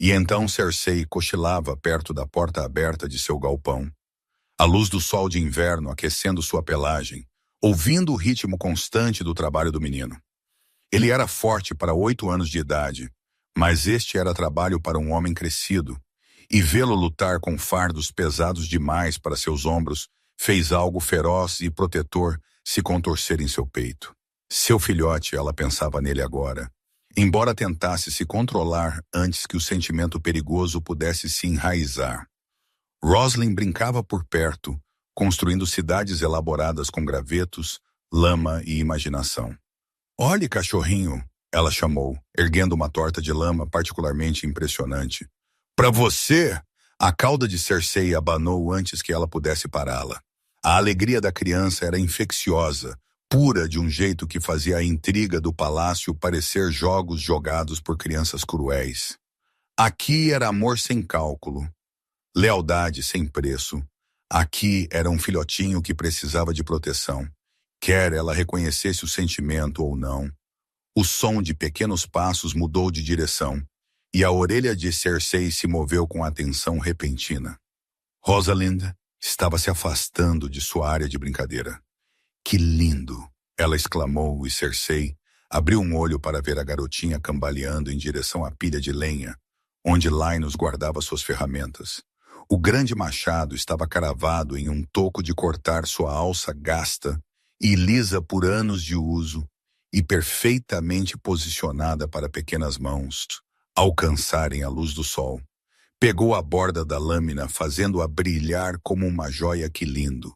E então Cersei cochilava perto da porta aberta de seu galpão, a luz do sol de inverno aquecendo sua pelagem, ouvindo o ritmo constante do trabalho do menino. Ele era forte para 8 anos de idade, mas este era trabalho para um homem crescido, e vê-lo lutar com fardos pesados demais para seus ombros fez algo feroz e protetor se contorcer em seu peito. Seu filhote, ela pensava nele agora, embora tentasse se controlar antes que o sentimento perigoso pudesse se enraizar. Roslin brincava por perto, construindo cidades elaboradas com gravetos, lama e imaginação. "Olhe, cachorrinho", ela chamou, erguendo uma torta de lama particularmente impressionante. "Para você!" A cauda de Cersei abanou antes que ela pudesse pará-la. A alegria da criança era infecciosa, pura de um jeito que fazia a intriga do palácio parecer jogos jogados por crianças cruéis. Aqui era amor sem cálculo, lealdade sem preço. Aqui era um filhotinho que precisava de proteção, quer ela reconhecesse o sentimento ou não. O som de pequenos passos mudou de direção, e a orelha de Cersei se moveu com atenção repentina. Rosalind estava se afastando de sua área de brincadeira. "Que lindo!" ela exclamou, e Cersei abriu um olho para ver a garotinha cambaleando em direção à pilha de lenha, onde Linus guardava suas ferramentas. O grande machado estava cravado em um toco de cortar sua alça gasta e lisa por anos de uso, e perfeitamente posicionada para pequenas mãos alcançarem a luz do sol. Pegou a borda da lâmina, fazendo-a brilhar como uma joia. "Que lindo!"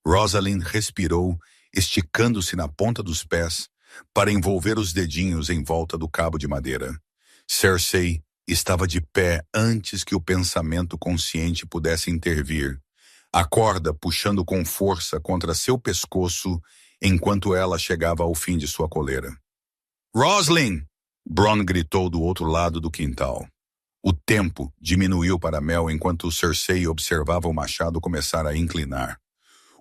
Rosalind respirou, esticando-se na ponta dos pés para envolver os dedinhos em volta do cabo de madeira. Cersei estava de pé antes que o pensamento consciente pudesse intervir, a corda puxando com força contra seu pescoço enquanto ela chegava ao fim de sua coleira. "Roslin!" Bronn gritou do outro lado do quintal. O tempo diminuiu para Mel enquanto Cersei observava o machado começar a inclinar.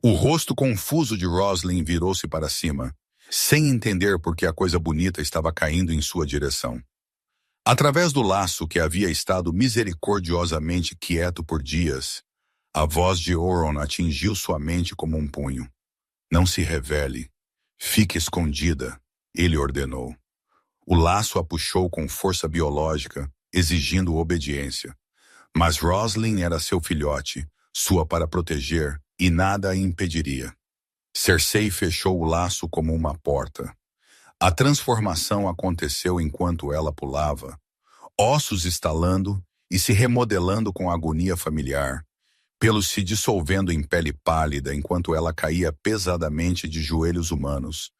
O rosto confuso de Roslin virou-se para cima, sem entender por que a coisa bonita estava caindo em sua direção. Através do laço que havia estado misericordiosamente quieto por dias, a voz de Euron atingiu sua mente como um punho. "Não se revele. Fique escondida", ele ordenou. O laço a puxou com força biológica, exigindo obediência. Mas Roslin era seu filhote, sua para proteger, e nada a impediria. Cersei fechou o laço como uma porta. A transformação aconteceu enquanto ela pulava, ossos estalando e se remodelando com agonia familiar, pelos se dissolvendo em pele pálida enquanto ela caía pesadamente de joelhos humanos,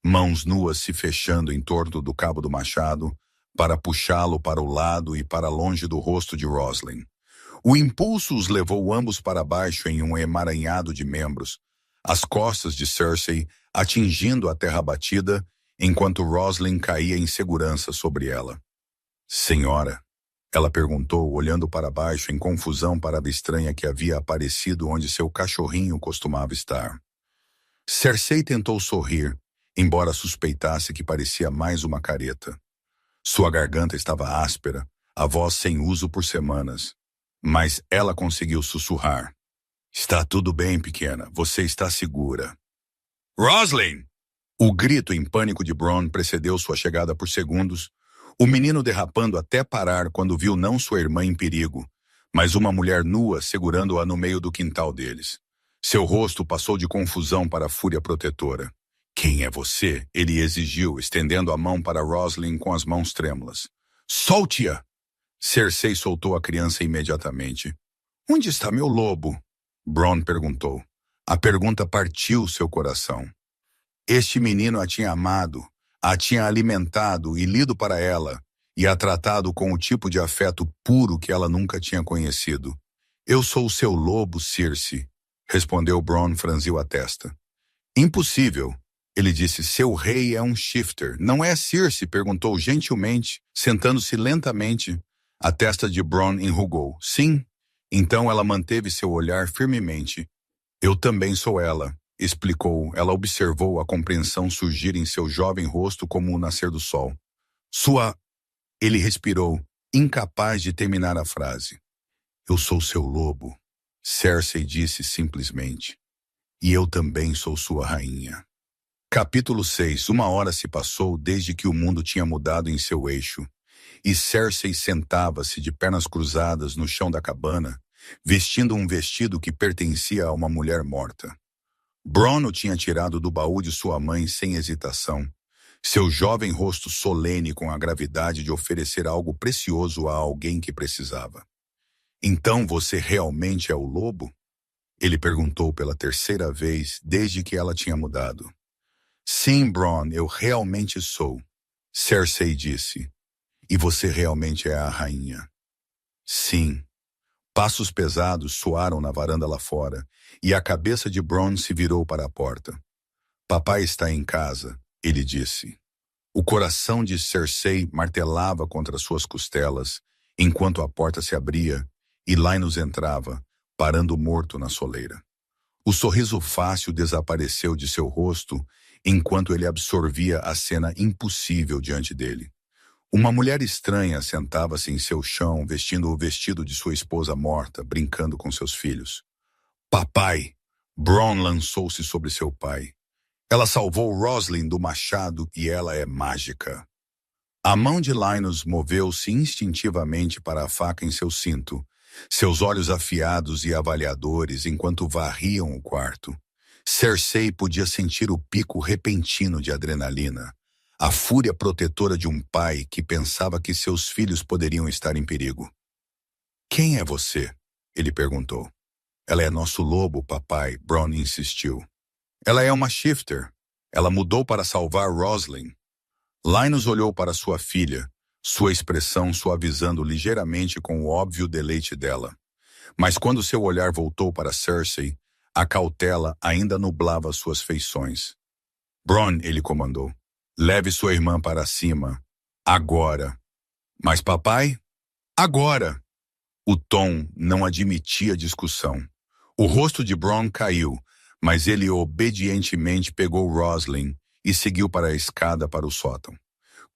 mãos nuas se fechando em torno do cabo do machado para puxá-lo para o lado e para longe do rosto de Roslin. O impulso os levou ambos para baixo em um emaranhado de membros, as costas de Cersei atingindo a terra batida, enquanto Roslin caía em segurança sobre ela. "Senhora?" ela perguntou, olhando para baixo em confusão para a estranha que havia aparecido onde seu cachorrinho costumava estar. Cersei tentou sorrir, embora suspeitasse que parecia mais uma careta. Sua garganta estava áspera, a voz sem uso por semanas, mas ela conseguiu sussurrar. "Está tudo bem, pequena, você está segura." "Roslin!" O grito em pânico de Bronn precedeu sua chegada por segundos, o menino derrapando até parar quando viu não sua irmã em perigo, mas uma mulher nua segurando-a no meio do quintal deles. Seu rosto passou de confusão para a fúria protetora. "Quem é você?" ele exigiu, estendendo a mão para Roslin com as mãos trêmulas. "Solte-a!" Cersei soltou a criança imediatamente. "Onde está meu lobo?" Bronn perguntou. A pergunta partiu seu coração. Este menino a tinha amado, a tinha alimentado e lido para ela, e a tratado com o tipo de afeto puro que ela nunca tinha conhecido. "Eu sou o seu lobo, Circe", respondeu Bronn, franziu a testa. "Impossível", ele disse. "Seu rei é um shifter. Não é Circe?" perguntou gentilmente, sentando-se lentamente. A testa de Bronn enrugou. "Sim." Então ela manteve seu olhar firmemente. "Eu também sou ela", explicou. Ela observou a compreensão surgir em seu jovem rosto como o nascer do sol. "Sua..." Ele respirou, incapaz de terminar a frase. "Eu sou seu lobo", Cersei disse simplesmente. "E eu também sou sua rainha." Capítulo 6. Uma hora se passou desde que o mundo tinha mudado em seu eixo, e Cersei sentava-se de pernas cruzadas no chão da cabana, vestindo um vestido que pertencia a uma mulher morta. Bronn o tinha tirado do baú de sua mãe sem hesitação, seu jovem rosto solene com a gravidade de oferecer algo precioso a alguém que precisava. Então você realmente é o lobo? Ele perguntou pela terceira vez desde que ela tinha mudado. Sim, Bronn, eu realmente sou, Cersei disse. E você realmente é a rainha. Sim. Passos pesados soaram na varanda lá fora, e a cabeça de Bronn se virou para a porta. Papai está em casa, ele disse. O coração de Cersei martelava contra suas costelas, enquanto a porta se abria e Lynos entrava, parando morto na soleira. O sorriso fácil desapareceu de seu rosto enquanto ele absorvia a cena impossível diante dele. Uma mulher estranha sentava-se em seu chão, vestindo o vestido de sua esposa morta, brincando com seus filhos. Papai! Bronn lançou-se sobre seu pai. Ela salvou Roslin do machado e ela é mágica. A mão de Lynos moveu-se instintivamente para a faca em seu cinto, seus olhos afiados e avaliadores enquanto varriam o quarto. Cersei podia sentir o pico repentino de adrenalina, a fúria protetora de um pai que pensava que seus filhos poderiam estar em perigo. Quem é você? Ele perguntou. Ela é nosso lobo, papai, Bronn insistiu. Ela é uma shifter. Ela mudou para salvar Roslin. Lynos olhou para sua filha, sua expressão suavizando ligeiramente com o óbvio deleite dela. Mas quando seu olhar voltou para Cersei, a cautela ainda nublava suas feições. Bronn, ele comandou, leve sua irmã para cima. Agora. Mas papai? Agora! O tom não admitia discussão. O rosto de Bronn caiu, mas ele obedientemente pegou Roslin e seguiu para a escada para o sótão.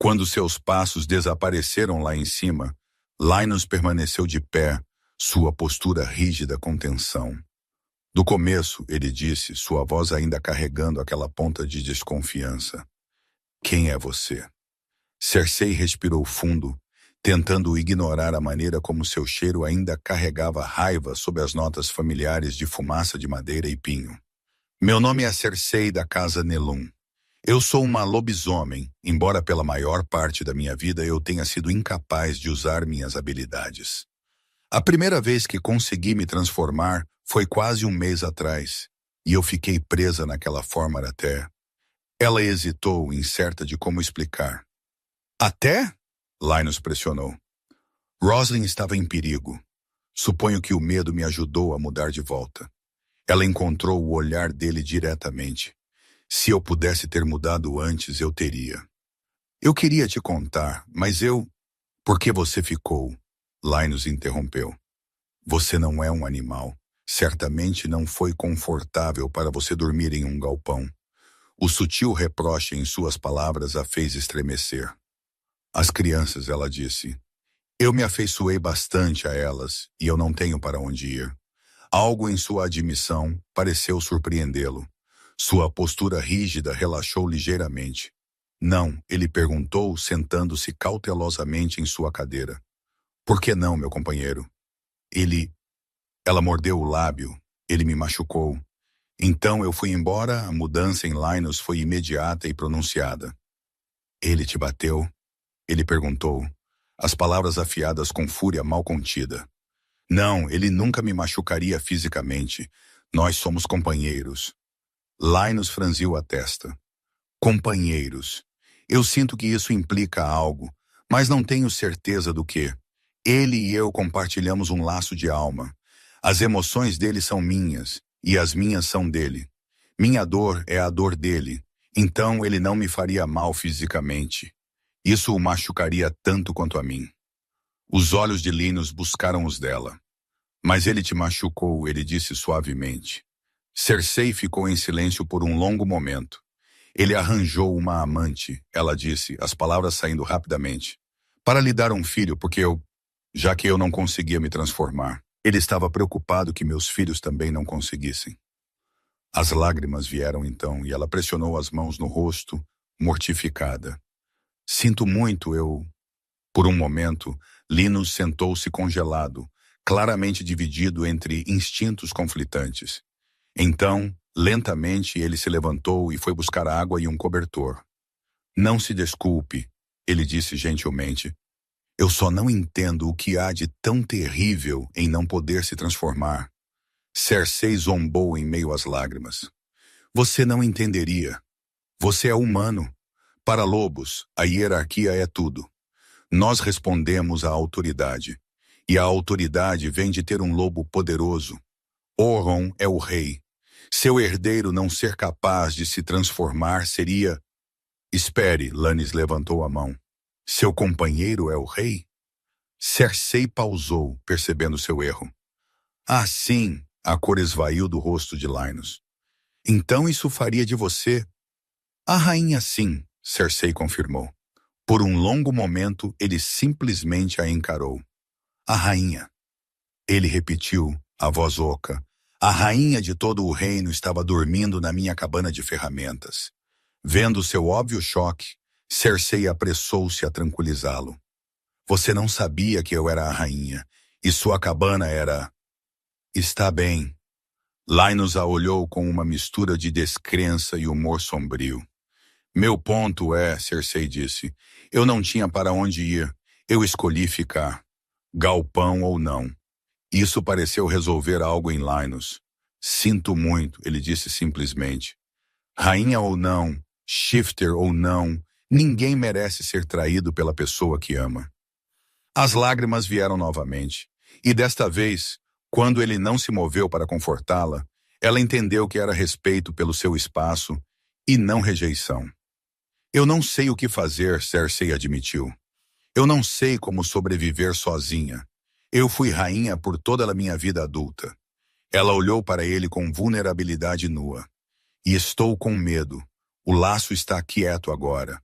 Quando seus passos desapareceram lá em cima, Lynos permaneceu de pé, sua postura rígida com tensão. Do começo, ele disse, sua voz ainda carregando aquela ponta de desconfiança. Quem é você? Cersei respirou fundo, tentando ignorar a maneira como seu cheiro ainda carregava raiva sob as notas familiares de fumaça de madeira e pinho. Meu nome é Cersei da Casa Nelum. Eu sou uma lobisomem, embora pela maior parte da minha vida eu tenha sido incapaz de usar minhas habilidades. A primeira vez que consegui me transformar foi quase um mês atrás, e eu fiquei presa naquela forma até. Ela hesitou, incerta de como explicar. Até? Lynos pressionou. Roslin estava em perigo. Suponho que o medo me ajudou a mudar de volta. Ela encontrou o olhar dele diretamente. Se eu pudesse ter mudado antes, eu teria. Eu queria te contar, mas eu... Por que você ficou? Lynos interrompeu. Você não é um animal. Certamente não foi confortável para você dormir em um galpão. O sutil reproche em suas palavras a fez estremecer. As crianças, ela disse. Eu me afeiçoei bastante a elas e eu não tenho para onde ir. Algo em sua admissão pareceu surpreendê-lo. Sua postura rígida relaxou ligeiramente. Não, ele perguntou, sentando-se cautelosamente em sua cadeira. Por que não, meu companheiro? Ela mordeu o lábio. Ele me machucou. Então eu fui embora, a mudança em Lynos foi imediata e pronunciada. Ele te bateu? Ele perguntou, as palavras afiadas com fúria mal contida. Não, ele nunca me machucaria fisicamente. Nós somos companheiros. Lynos franziu a testa. Companheiros. Eu sinto que isso implica algo, mas não tenho certeza do que. Ele e eu compartilhamos um laço de alma. As emoções dele são minhas, e as minhas são dele. Minha dor é a dor dele, então ele não me faria mal fisicamente. Isso o machucaria tanto quanto a mim. Os olhos de Lynos buscaram os dela. Mas ele te machucou, ele disse suavemente. Cersei ficou em silêncio por um longo momento. Ele arranjou uma amante, ela disse, as palavras saindo rapidamente. Para lhe dar um filho, já que eu não conseguia me transformar. Ele estava preocupado que meus filhos também não conseguissem. As lágrimas vieram então e ela pressionou as mãos no rosto, mortificada. Sinto muito, eu... Por um momento, Lynos sentou-se congelado, claramente dividido entre instintos conflitantes. Então, lentamente, ele se levantou e foi buscar água e um cobertor. Não se desculpe, ele disse gentilmente. Eu só não entendo o que há de tão terrível em não poder se transformar. Cersei zombou em meio às lágrimas. Você não entenderia. Você é humano. Para lobos, a hierarquia é tudo. Nós respondemos à autoridade. E a autoridade vem de ter um lobo poderoso. Orron é o rei. Seu herdeiro não ser capaz de se transformar seria... Espere, Lannis levantou a mão. Seu companheiro é o rei? Cersei pausou, percebendo seu erro. Ah, sim, a cor esvaiu do rosto de Lynos. Então isso faria de você... A rainha sim, Cersei confirmou. Por um longo momento, ele simplesmente a encarou. A rainha. Ele repetiu, a voz oca. A rainha de todo o reino estava dormindo na minha cabana de ferramentas. Vendo seu óbvio choque, Cersei apressou-se a tranquilizá-lo. Você não sabia que eu era a rainha, e sua cabana era... Está bem. Lynos a olhou com uma mistura de descrença e humor sombrio. Meu ponto é, Cersei disse, eu não tinha para onde ir. Eu escolhi ficar. Galpão ou não. Isso pareceu resolver algo em Lynos. Sinto muito, ele disse simplesmente. Rainha ou não, shifter ou não, ninguém merece ser traído pela pessoa que ama. As lágrimas vieram novamente, e desta vez, quando ele não se moveu para confortá-la, ela entendeu que era respeito pelo seu espaço e não rejeição. Eu não sei o que fazer, Cersei admitiu. Eu não sei como sobreviver sozinha. Eu fui rainha por toda a minha vida adulta. Ela olhou para ele com vulnerabilidade nua. E estou com medo. O laço está quieto agora.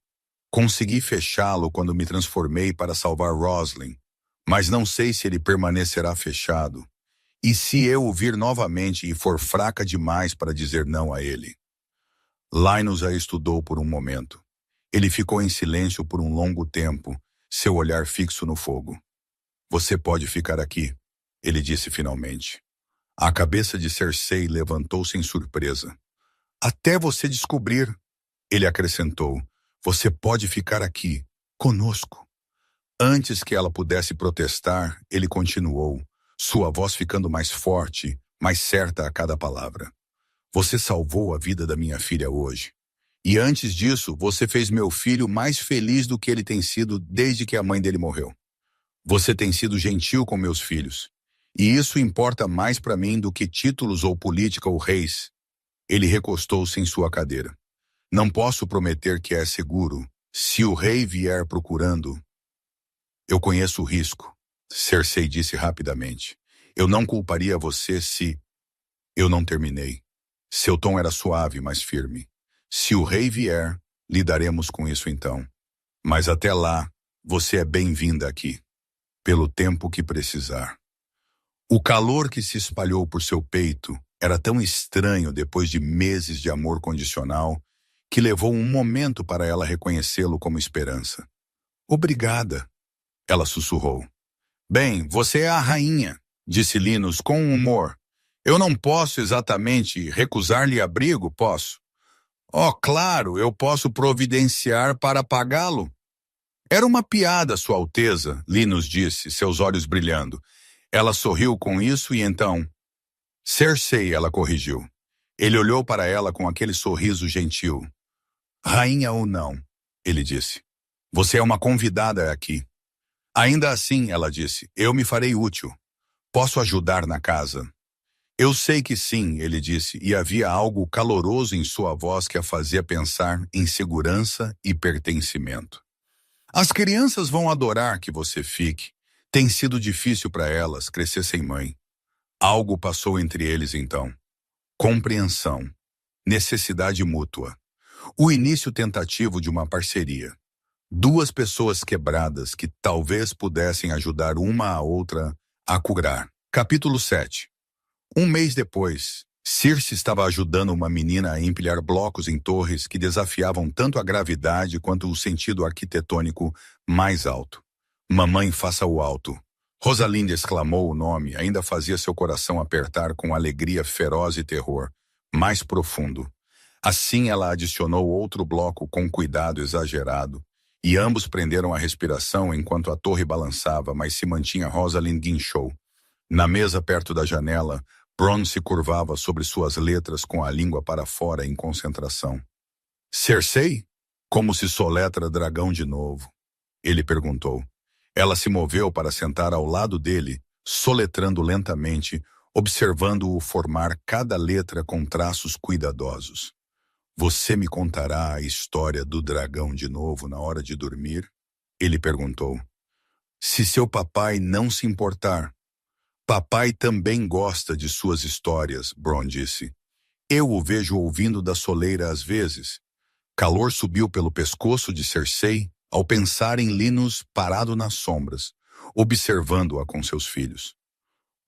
Consegui fechá-lo quando me transformei para salvar Roslin, mas não sei se ele permanecerá fechado. E se eu o vir novamente e for fraca demais para dizer não a ele? Lynos a estudou por um momento. Ele ficou em silêncio por um longo tempo, seu olhar fixo no fogo. Você pode ficar aqui, ele disse finalmente. A cabeça de Cersei levantou-se em surpresa. Até você descobrir, ele acrescentou, você pode ficar aqui, conosco. Antes que ela pudesse protestar, ele continuou, sua voz ficando mais forte, mais certa a cada palavra. Você salvou a vida da minha filha hoje. E antes disso, você fez meu filho mais feliz do que ele tem sido desde que a mãe dele morreu. Você tem sido gentil com meus filhos. E isso importa mais para mim do que títulos ou política ou reis. Ele recostou-se em sua cadeira. Não posso prometer que é seguro. Se o rei vier procurando... Eu conheço o risco, Cersei disse rapidamente. Eu não culparia você se... Eu não terminei. Seu tom era suave, mas firme. Se o rei vier, lidaremos com isso então. Mas até lá, você é bem-vinda aqui. Pelo tempo que precisar. O calor que se espalhou por seu peito era tão estranho depois de meses de amor condicional que levou um momento para ela reconhecê-lo como esperança. Obrigada, ela sussurrou. Bem, você é a rainha, disse Lynos com humor. Eu não posso exatamente recusar-lhe abrigo, posso? Oh, claro, eu posso providenciar para pagá-lo. Era uma piada, Sua Alteza, Lynos disse, seus olhos brilhando. Ela sorriu com isso e então... Cersei, ela corrigiu. Ele olhou para ela com aquele sorriso gentil. Rainha ou não, ele disse. Você é uma convidada aqui. Ainda assim, ela disse, eu me farei útil. Posso ajudar na casa? Eu sei que sim, ele disse, e havia algo caloroso em sua voz que a fazia pensar em segurança e pertencimento. As crianças vão adorar que você fique. Tem sido difícil para elas crescer sem mãe. Algo passou entre eles então. Compreensão. Necessidade mútua. O início tentativo de uma parceria. Duas pessoas quebradas que talvez pudessem ajudar uma a outra a curar. Capítulo 7. Um mês depois, Circe estava ajudando uma menina a empilhar blocos em torres que desafiavam tanto a gravidade quanto o sentido arquitetônico mais alto. Mamãe, faça o alto. Rosalinda exclamou o nome, ainda fazia seu coração apertar com alegria feroz e terror, mais profundo. Assim ela adicionou outro bloco com cuidado exagerado, e ambos prenderam a respiração enquanto a torre balançava, mas se mantinha. Rosalind guinchou. Na mesa perto da janela, Bronn se curvava sobre suas letras com a língua para fora em concentração. Cersei? Como se soletra dragão de novo? Ele perguntou. Ela se moveu para sentar ao lado dele, soletrando lentamente, observando-o formar cada letra com traços cuidadosos. Você me contará a história do dragão de novo na hora de dormir? Ele perguntou. Se seu papai não se importar. Papai também gosta de suas histórias, Bronn disse. Eu o vejo ouvindo da soleira às vezes. Calor subiu pelo pescoço de Cersei ao pensar em Linus parado nas sombras, observando-a com seus filhos.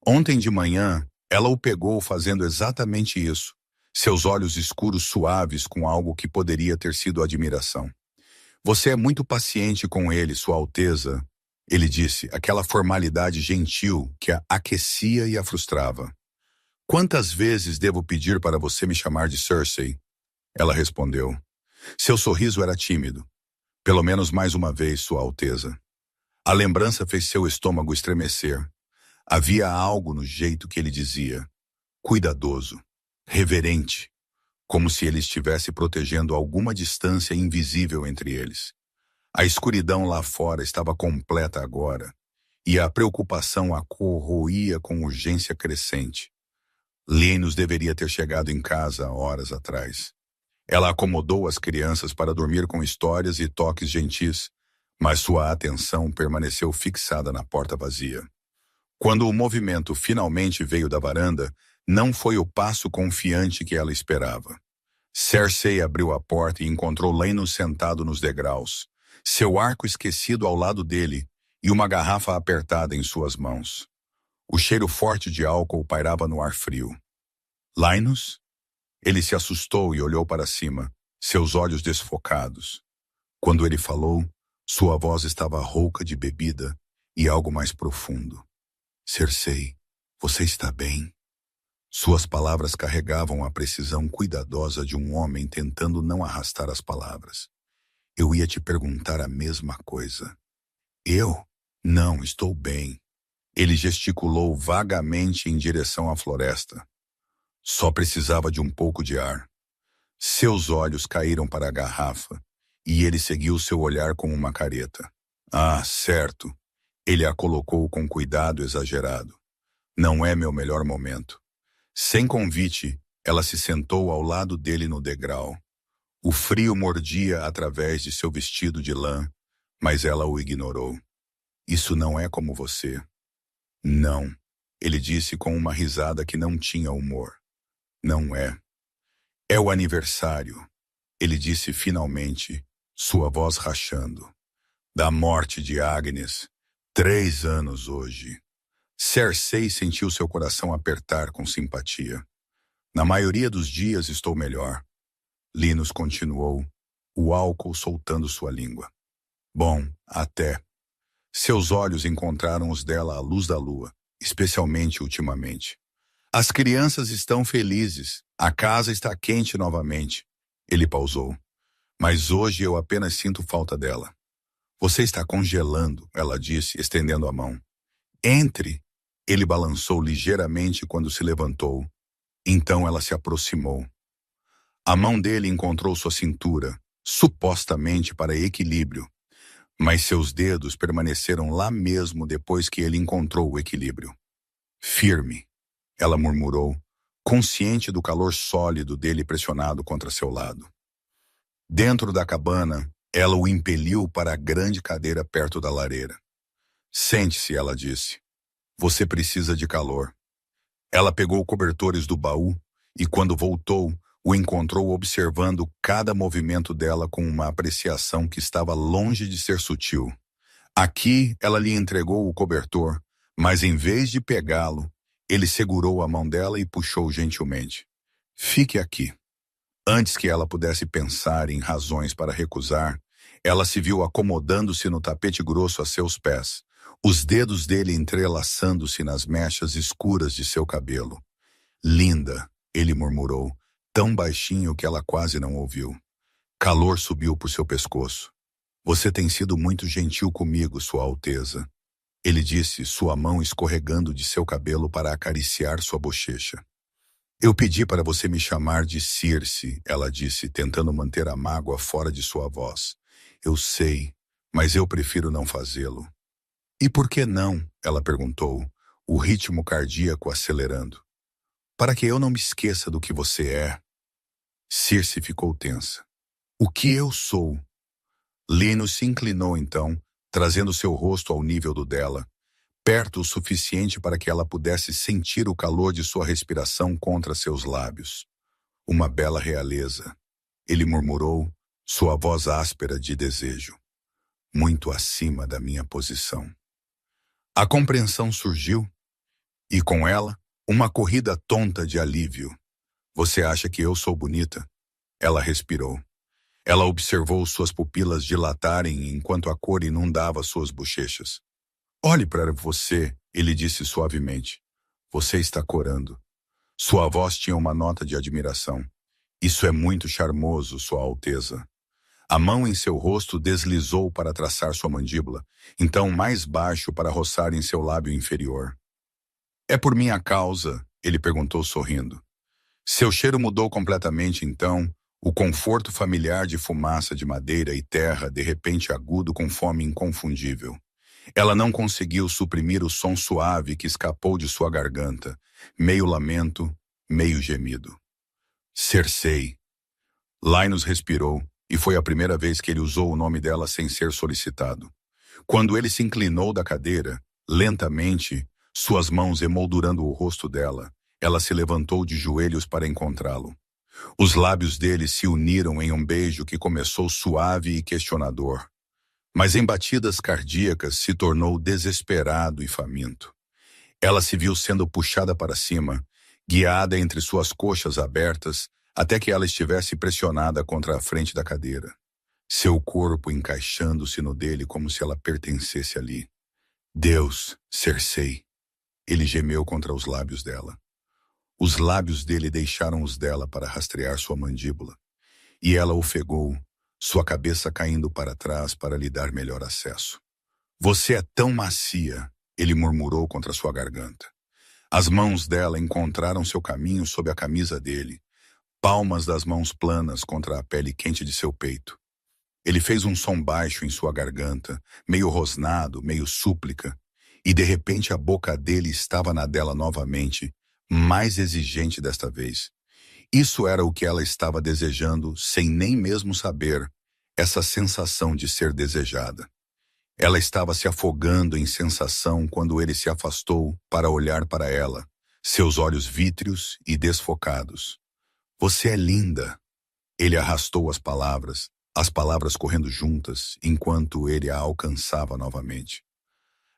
Ontem de manhã, ela o pegou fazendo exatamente isso, seus olhos escuros suaves com algo que poderia ter sido admiração. Você é muito paciente com ele, Sua Alteza, ele disse, aquela formalidade gentil que a aquecia e a frustrava. Quantas vezes devo pedir para você me chamar de Cersei? Ela respondeu. Seu sorriso era tímido. Pelo menos mais uma vez, Sua Alteza. A lembrança fez seu estômago estremecer. Havia algo no jeito que ele dizia. Cuidadoso, reverente, como se ele estivesse protegendo alguma distância invisível entre eles. A escuridão lá fora estava completa agora, e a preocupação a corroía com urgência crescente. Linus deveria ter chegado em casa horas atrás. Ela acomodou as crianças para dormir com histórias e toques gentis, mas sua atenção permaneceu fixada na porta vazia. Quando o movimento finalmente veio da varanda, não foi o passo confiante que ela esperava. Cersei abriu a porta e encontrou Linus sentado nos degraus, seu arco esquecido ao lado dele e uma garrafa apertada em suas mãos. O cheiro forte de álcool pairava no ar frio. Linus? Ele se assustou e olhou para cima, seus olhos desfocados. Quando ele falou, sua voz estava rouca de bebida e algo mais profundo. Cersei, você está bem? Suas palavras carregavam a precisão cuidadosa de um homem tentando não arrastar as palavras. Eu ia te perguntar a mesma coisa. Eu? Não, estou bem. Ele gesticulou vagamente em direção à floresta. Só precisava de um pouco de ar. Seus olhos caíram para a garrafa e ele seguiu seu olhar com uma careta. Ah, certo. Ele a colocou com cuidado exagerado. Não é meu melhor momento. Sem convite, ela se sentou ao lado dele no degrau. O frio mordia através de seu vestido de lã, mas ela o ignorou. Isso não é como você. Não, ele disse com uma risada que não tinha humor. Não é. É o aniversário, ele disse finalmente, sua voz rachando. Da morte de Agnes. 3 anos hoje. Cersei sentiu seu coração apertar com simpatia. Na maioria dos dias estou melhor. Linus continuou, o álcool soltando sua língua. Bom, até. Seus olhos encontraram os dela à luz da lua, especialmente ultimamente. As crianças estão felizes. A casa está quente novamente. Ele pausou. Mas hoje eu apenas sinto falta dela. Você está congelando, ela disse, estendendo a mão. Entre. Ele balançou ligeiramente quando se levantou. Então ela se aproximou. A mão dele encontrou sua cintura, supostamente para equilíbrio, mas seus dedos permaneceram lá mesmo depois que ele encontrou o equilíbrio. Firme, ela murmurou, consciente do calor sólido dele pressionado contra seu lado. Dentro da cabana, ela o impeliu para a grande cadeira perto da lareira. Sente-se, ela disse. Você precisa de calor. Ela pegou cobertores do baú e, quando voltou, o encontrou observando cada movimento dela com uma apreciação que estava longe de ser sutil. Aqui, ela lhe entregou o cobertor, mas em vez de pegá-lo, ele segurou a mão dela e puxou gentilmente. Fique aqui. Antes que ela pudesse pensar em razões para recusar, ela se viu acomodando-se no tapete grosso a seus pés, os dedos dele entrelaçando-se nas mechas escuras de seu cabelo. Linda, ele murmurou, tão baixinho que ela quase não ouviu. Calor subiu por seu pescoço. Você tem sido muito gentil comigo, Sua Alteza. Ele disse, sua mão escorregando de seu cabelo para acariciar sua bochecha. Eu pedi para você me chamar de Circe, ela disse, tentando manter a mágoa fora de sua voz. Eu sei, mas eu prefiro não fazê-lo. E por que não? Ela perguntou, o ritmo cardíaco acelerando. Para que eu não me esqueça do que você é. Circe ficou tensa. O que eu sou? Linus se inclinou então, trazendo seu rosto ao nível do dela, perto o suficiente para que ela pudesse sentir o calor de sua respiração contra seus lábios. Uma bela realeza, ele murmurou, sua voz áspera de desejo. Muito acima da minha posição. A compreensão surgiu, e com ela, uma corrida tonta de alívio. Você acha que eu sou bonita? Ela respirou. Ela observou suas pupilas dilatarem enquanto a cor inundava suas bochechas. Olhe para você, ele disse suavemente. Você está corando. Sua voz tinha uma nota de admiração. Isso é muito charmoso, Sua Alteza. A mão em seu rosto deslizou para traçar sua mandíbula, então mais baixo para roçar em seu lábio inferior. É por minha causa, ele perguntou sorrindo. Seu cheiro mudou completamente então, o conforto familiar de fumaça de madeira e terra de repente agudo com fome inconfundível. Ela não conseguiu suprimir o som suave que escapou de sua garganta, meio lamento, meio gemido. Cersei. Linus respirou, e foi a primeira vez que ele usou o nome dela sem ser solicitado. Quando ele se inclinou da cadeira, lentamente, suas mãos emoldurando o rosto dela, ela se levantou de joelhos para encontrá-lo. Os lábios dele se uniram em um beijo que começou suave e questionador, mas em batidas cardíacas se tornou desesperado e faminto. Ela se viu sendo puxada para cima, guiada entre suas coxas abertas, até que ela estivesse pressionada contra a frente da cadeira. Seu corpo encaixando-se no dele como se ela pertencesse ali. Deus, Cersei. Ele gemeu contra os lábios dela. Os lábios dele deixaram os dela para rastrear sua mandíbula. E ela ofegou, sua cabeça caindo para trás para lhe dar melhor acesso. Você é tão macia, ele murmurou contra sua garganta. As mãos dela encontraram seu caminho sob a camisa dele, palmas das mãos planas contra a pele quente de seu peito. Ele fez um som baixo em sua garganta, meio rosnado, meio súplica, e de repente a boca dele estava na dela novamente, mais exigente desta vez. Isso era o que ela estava desejando, sem nem mesmo saber, essa sensação de ser desejada. Ela estava se afogando em sensação quando ele se afastou para olhar para ela, seus olhos vítreos e desfocados. Você é linda. Ele arrastou as palavras correndo juntas, enquanto ele a alcançava novamente.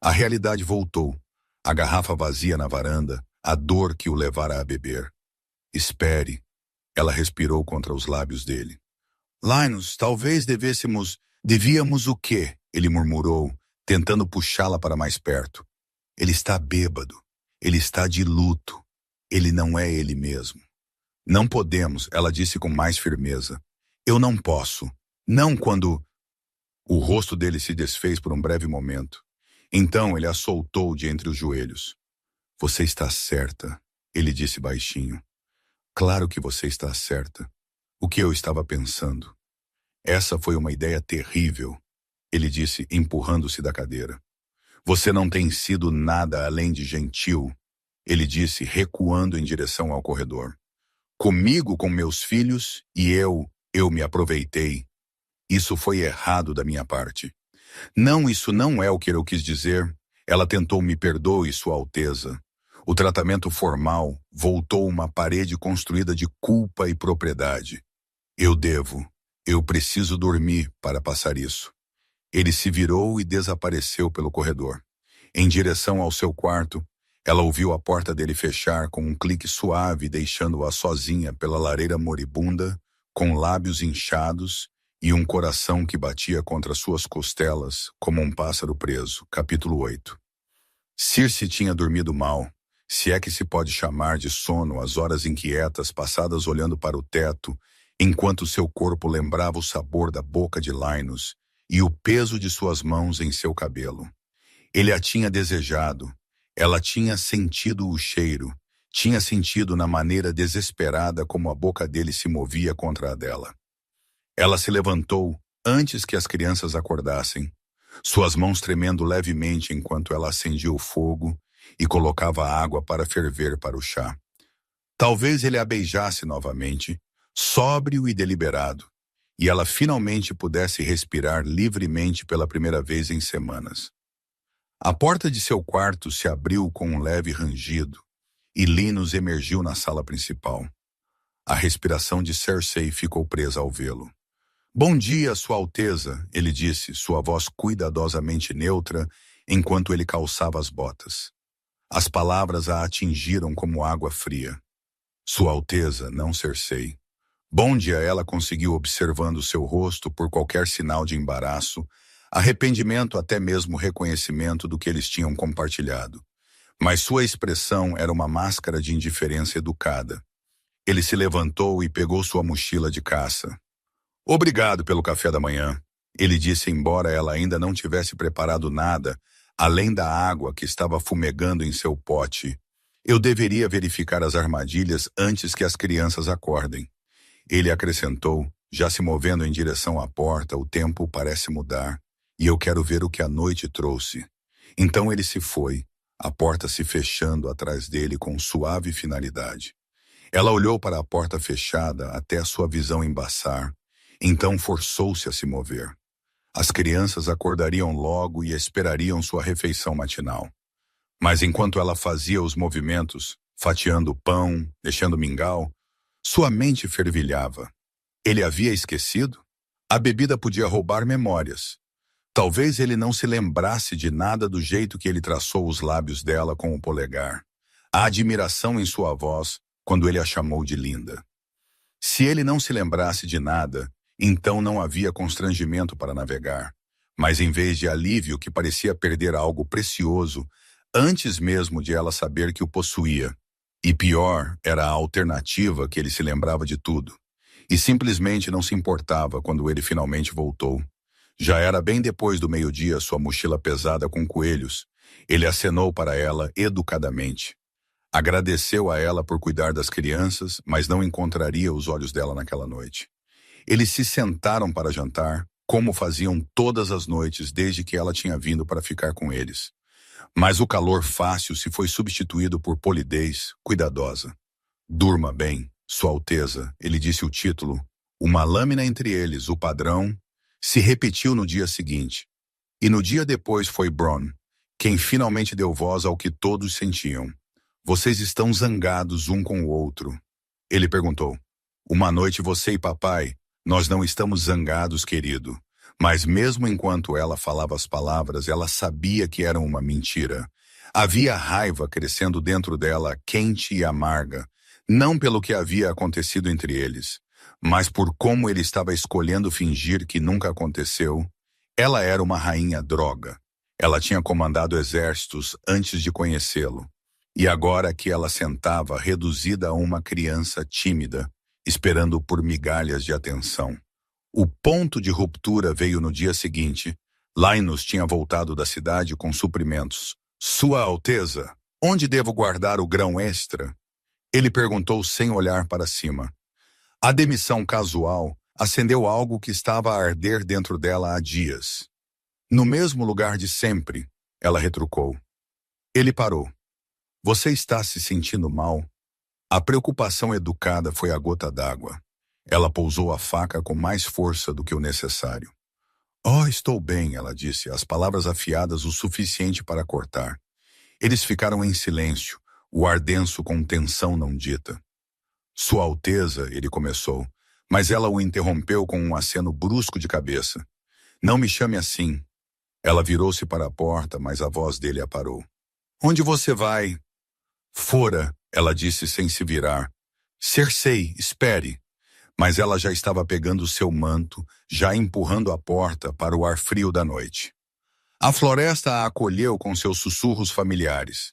A realidade voltou, a garrafa vazia na varanda, a dor que o levara a beber. Espere. Ela respirou contra os lábios dele. Linus, talvez devíamos o quê? Ele murmurou, tentando puxá-la para mais perto. Ele está bêbado. Ele está de luto. Ele não é ele mesmo. Não podemos, ela disse com mais firmeza. Eu não posso. Não quando... O rosto dele se desfez por um breve momento. Então ele a soltou de entre os joelhos. Você está certa, ele disse baixinho. Claro que você está certa. O que eu estava pensando? Essa foi uma ideia terrível, ele disse, empurrando-se da cadeira. Você não tem sido nada além de gentil, ele disse, recuando em direção ao corredor. Comigo, com meus filhos, e eu me aproveitei. Isso foi errado da minha parte. Não, isso não é o que eu quis dizer. Ela tentou me perdoe, Sua Alteza. O tratamento formal voltou uma parede construída de culpa e propriedade. Eu preciso dormir para passar isso. Ele se virou e desapareceu pelo corredor. Em direção ao seu quarto, ela ouviu a porta dele fechar com um clique suave, deixando-a sozinha pela lareira moribunda, com lábios inchados e um coração que batia contra suas costelas como um pássaro preso. Capítulo 8. Circe tinha dormido mal, se é que se pode chamar de sono as horas inquietas passadas olhando para o teto, enquanto seu corpo lembrava o sabor da boca de Linus e o peso de suas mãos em seu cabelo. Ele a tinha desejado, ela tinha sentido o cheiro, tinha sentido na maneira desesperada como a boca dele se movia contra a dela. Ela se levantou antes que as crianças acordassem, suas mãos tremendo levemente enquanto ela acendia o fogo e colocava água para ferver para o chá. Talvez ele a beijasse novamente, sóbrio e deliberado, e ela finalmente pudesse respirar livremente pela primeira vez em semanas. A porta de seu quarto se abriu com um leve rangido, e Linus emergiu na sala principal. A respiração de Cersei ficou presa ao vê-lo. "Bom dia, Sua Alteza", ele disse, sua voz cuidadosamente neutra, enquanto ele calçava as botas. As palavras a atingiram como água fria. "Sua Alteza, não Cersei." Bom dia, ela conseguiu observando seu rosto por qualquer sinal de embaraço, arrependimento, até mesmo reconhecimento do que eles tinham compartilhado. Mas sua expressão era uma máscara de indiferença educada. Ele se levantou e pegou sua mochila de caça. "Obrigado pelo café da manhã", ele disse, embora ela ainda não tivesse preparado nada, além da água que estava fumegando em seu pote. "Eu deveria verificar as armadilhas antes que as crianças acordem." Ele acrescentou, já se movendo em direção à porta. "O tempo parece mudar, e eu quero ver o que a noite trouxe." Então ele se foi, a porta se fechando atrás dele com suave finalidade. Ela olhou para a porta fechada até a sua visão embaçar, então forçou-se a se mover. As crianças acordariam logo e esperariam sua refeição matinal. Mas enquanto ela fazia os movimentos, fatiando o pão, deixando mingau, sua mente fervilhava. Ele havia esquecido? A bebida podia roubar memórias. Talvez ele não se lembrasse de nada do jeito que ele traçou os lábios dela com o polegar. A admiração em sua voz quando ele a chamou de linda. Se ele não se lembrasse de nada, então não havia constrangimento para navegar. Mas em vez de alívio que parecia perder algo precioso, antes mesmo de ela saber que o possuía. E pior era a alternativa, que ele se lembrava de tudo. E simplesmente não se importava quando ele finalmente voltou. Já era bem depois do meio-dia, sua mochila pesada com coelhos. Ele acenou para ela educadamente. Agradeceu a ela por cuidar das crianças, mas não encontraria os olhos dela naquela noite. Eles se sentaram para jantar, como faziam todas as noites desde que ela tinha vindo para ficar com eles. Mas o calor fácil se foi substituído por polidez cuidadosa. "Durma bem, Sua Alteza", ele disse o título. Uma lâmina entre eles, o padrão, se repetiu no dia seguinte. E no dia depois foi Bronn, quem finalmente deu voz ao que todos sentiam. "Vocês estão zangados um com o outro?" Ele perguntou. "Uma noite você e papai, nós não estamos zangados, querido." Mas mesmo enquanto ela falava as palavras, ela sabia que eram uma mentira. Havia raiva crescendo dentro dela, quente e amarga, não pelo que havia acontecido entre eles, mas por como ele estava escolhendo fingir que nunca aconteceu. Ela era uma rainha droga. Ela tinha comandado exércitos antes de conhecê-lo. E agora que ela sentava reduzida a uma criança tímida, esperando por migalhas de atenção. O ponto de ruptura veio no dia seguinte. Linus tinha voltado da cidade com suprimentos. "Sua Alteza, onde devo guardar o grão extra?" Ele perguntou sem olhar para cima. A demissão casual acendeu algo que estava a arder dentro dela há dias. "No mesmo lugar de sempre", ela retrucou. Ele parou. "Você está se sentindo mal?" A preocupação educada foi a gota d'água. Ela pousou a faca com mais força do que o necessário. "Oh, estou bem", ela disse, as palavras afiadas o suficiente para cortar. Eles ficaram em silêncio, o ar denso com tensão não dita. "Sua Alteza", ele começou, mas ela o interrompeu com um aceno brusco de cabeça. "Não me chame assim." Ela virou-se para a porta, mas a voz dele a parou. "Onde você vai?" "Fora", ela disse sem se virar. "Cersei, espere." Mas ela já estava pegando seu manto, já empurrando a porta para o ar frio da noite. A floresta a acolheu com seus sussurros familiares.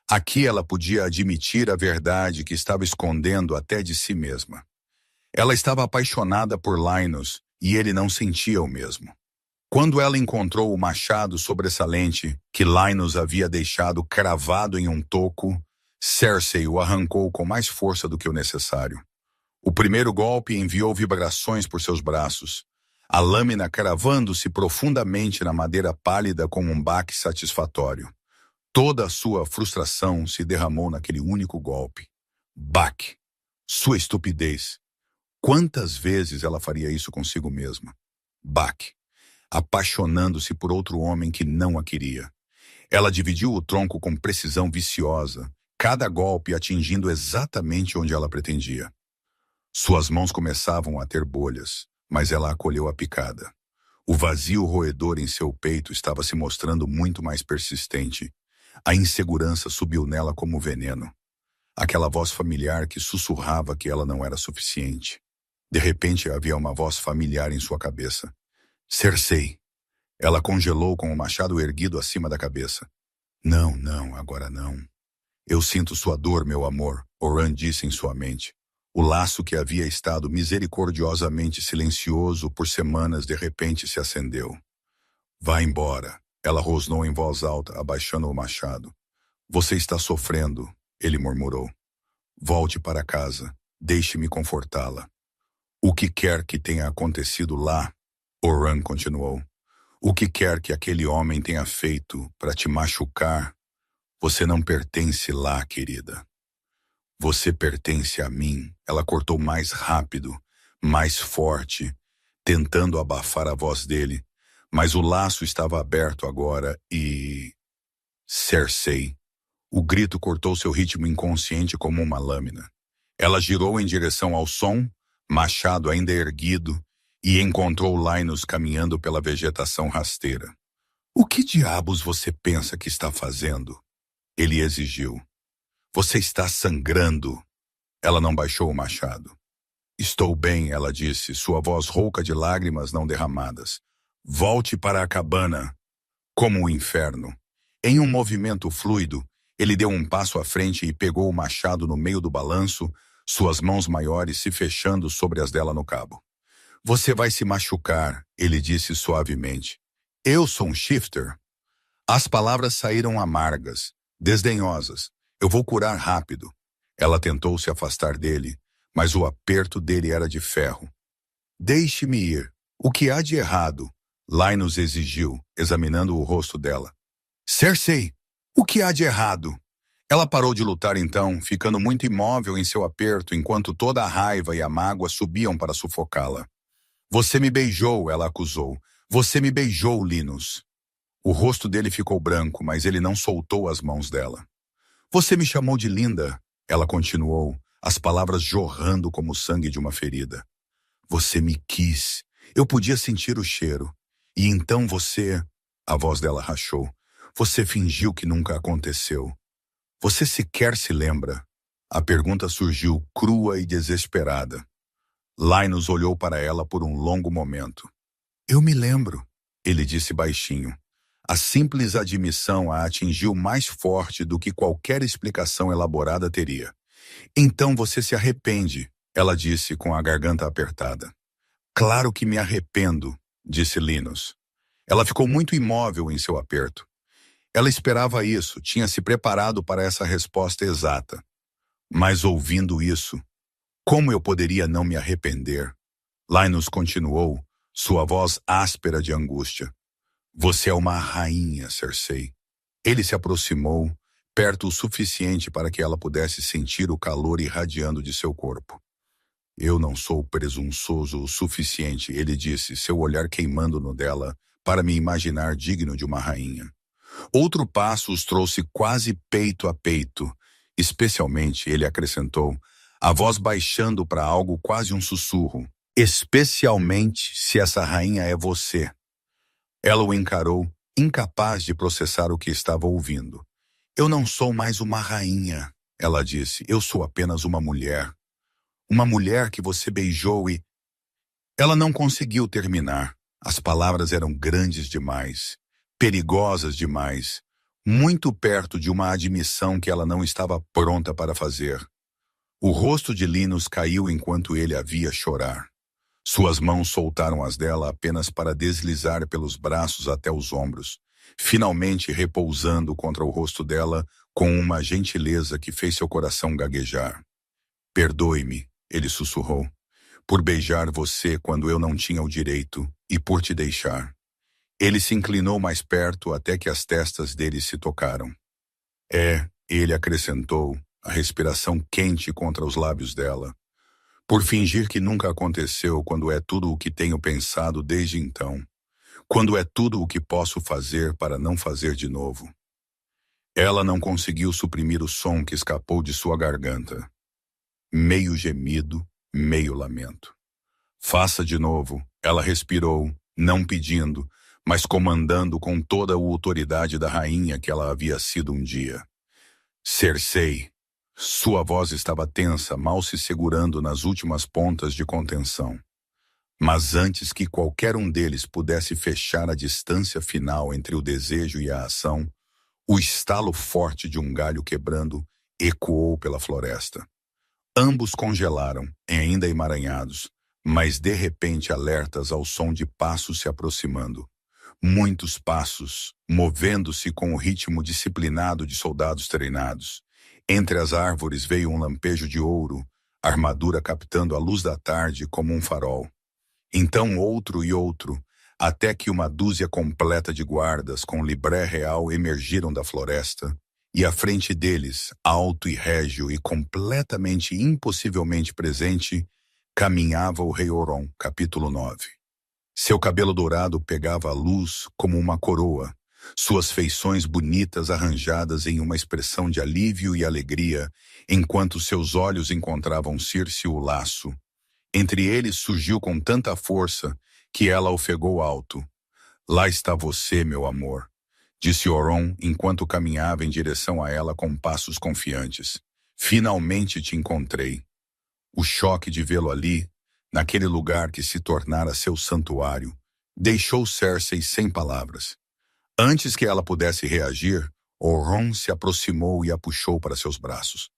Aqui ela podia admitir a verdade que estava escondendo até de si mesma. Ela estava apaixonada por Linus e ele não sentia o mesmo. Quando ela encontrou o machado sobressalente que Linus havia deixado cravado em um toco, Cersei o arrancou com mais força do que o necessário. O primeiro golpe enviou vibrações por seus braços, a lâmina cravando-se profundamente na madeira pálida com um baque satisfatório. Toda a sua frustração se derramou naquele único golpe. Baque. Sua estupidez. Quantas vezes ela faria isso consigo mesma? Baque. Apaixonando-se por outro homem que não a queria. Ela dividiu o tronco com precisão viciosa, cada golpe atingindo exatamente onde ela pretendia. Suas mãos começavam a ter bolhas, mas ela acolheu a picada. O vazio roedor em seu peito estava se mostrando muito mais persistente. A insegurança subiu nela como veneno. Aquela voz familiar que sussurrava que ela não era suficiente. De repente havia uma voz familiar em sua cabeça. Cersei. Ela congelou com o machado erguido acima da cabeça. Não, não, agora não. Eu sinto sua dor, meu amor, Oran disse em sua mente. O laço que havia estado misericordiosamente silencioso por semanas de repente se acendeu. Vá embora, ela rosnou em voz alta, abaixando o machado. Você está sofrendo, ele murmurou. Volte para casa, deixe-me confortá-la. O que quer que tenha acontecido lá, Oran continuou. O que quer que aquele homem tenha feito para te machucar, você não pertence lá, querida. Você pertence a mim. Ela cortou mais rápido, mais forte, tentando abafar a voz dele, mas o laço estava aberto agora e... Cersei. O grito cortou seu ritmo inconsciente como uma lâmina. Ela girou em direção ao som, machado ainda erguido, e encontrou Linus caminhando pela vegetação rasteira. O que diabos você pensa que está fazendo? Ele exigiu. Você está sangrando. Ela não baixou o machado. Estou bem, ela disse, sua voz rouca de lágrimas não derramadas. Volte para a cabana. Como o inferno. Em um movimento fluido, ele deu um passo à frente e pegou o machado no meio do balanço, suas mãos maiores se fechando sobre as dela no cabo. Você vai se machucar, ele disse suavemente. Eu sou um shifter. As palavras saíram amargas, desdenhosas. Eu vou curar rápido. Ela tentou se afastar dele, mas o aperto dele era de ferro. Deixe-me ir. O que há de errado? Linus exigiu, examinando o rosto dela. Cersei, o que há de errado? Ela parou de lutar então, ficando muito imóvel em seu aperto, enquanto toda a raiva e a mágoa subiam para sufocá-la. Você me beijou, ela acusou. Você me beijou, Linus. O rosto dele ficou branco, mas ele não soltou as mãos dela. Você me chamou de linda, ela continuou, as palavras jorrando como o sangue de uma ferida. Você me quis. Eu podia sentir o cheiro. E então você... A voz dela rachou. Você fingiu que nunca aconteceu. Você sequer se lembra. A pergunta surgiu crua e desesperada. Linus olhou para ela por um longo momento. Eu me lembro, ele disse baixinho. A simples admissão a atingiu mais forte do que qualquer explicação elaborada teria. Então você se arrepende, ela disse com a garganta apertada. Claro que me arrependo, disse Linus. Ela ficou muito imóvel em seu aperto. Ela esperava isso, tinha se preparado para essa resposta exata. Mas ouvindo isso, como eu poderia não me arrepender? Linus continuou, sua voz áspera de angústia. Você é uma rainha, Cersei. Ele se aproximou, perto o suficiente para que ela pudesse sentir o calor irradiando de seu corpo. Eu não sou presunçoso o suficiente, ele disse, seu olhar queimando no dela, para me imaginar digno de uma rainha. Outro passo os trouxe quase peito a peito, especialmente, ele acrescentou, a voz baixando para algo quase um sussurro. Especialmente se essa rainha é você. Ela o encarou, incapaz de processar o que estava ouvindo. Eu não sou mais uma rainha, ela disse. Eu sou apenas uma mulher. Uma mulher que você beijou e... Ela não conseguiu terminar. As palavras eram grandes demais, perigosas demais, muito perto de uma admissão que ela não estava pronta para fazer. O rosto de Linus caiu enquanto ele a via chorar. Suas mãos soltaram as dela apenas para deslizar pelos braços até os ombros, finalmente repousando contra o rosto dela com uma gentileza que fez seu coração gaguejar. Perdoe-me, ele sussurrou, por beijar você quando eu não tinha o direito e por te deixar. Ele se inclinou mais perto até que as testas dele se tocaram. Ele acrescentou, a respiração quente contra os lábios dela. Por fingir que nunca aconteceu quando é tudo o que tenho pensado desde então. Quando é tudo o que posso fazer para não fazer de novo. Ela não conseguiu suprimir o som que escapou de sua garganta. Meio gemido, meio lamento. Faça de novo, ela respirou, não pedindo, mas comandando com toda a autoridade da rainha que ela havia sido um dia. Cersei. Sua voz estava tensa, mal se segurando nas últimas pontas de contenção. Mas antes que qualquer um deles pudesse fechar a distância final entre o desejo e a ação, o estalo forte de um galho quebrando ecoou pela floresta. Ambos congelaram, ainda emaranhados, mas de repente alertas ao som de passos se aproximando. Muitos passos, movendo-se com o ritmo disciplinado de soldados treinados. Entre as árvores veio um lampejo de ouro, a armadura captando a luz da tarde como um farol. Então outro e outro, até que uma dúzia completa de guardas com libré real emergiram da floresta, e à frente deles, alto e régio e completamente impossivelmente presente, caminhava o rei Oron, capítulo 9. Seu cabelo dourado pegava a luz como uma coroa, suas feições bonitas arranjadas em uma expressão de alívio e alegria, enquanto seus olhos encontravam Circe o laço. Entre eles surgiu com tanta força que ela ofegou alto. Lá está você, meu amor, disse Oron enquanto caminhava em direção a ela com passos confiantes. Finalmente te encontrei. O choque de vê-lo ali, naquele lugar que se tornara seu santuário, deixou Cersei sem palavras. Antes que ela pudesse reagir, Oron se aproximou e a puxou para seus braços.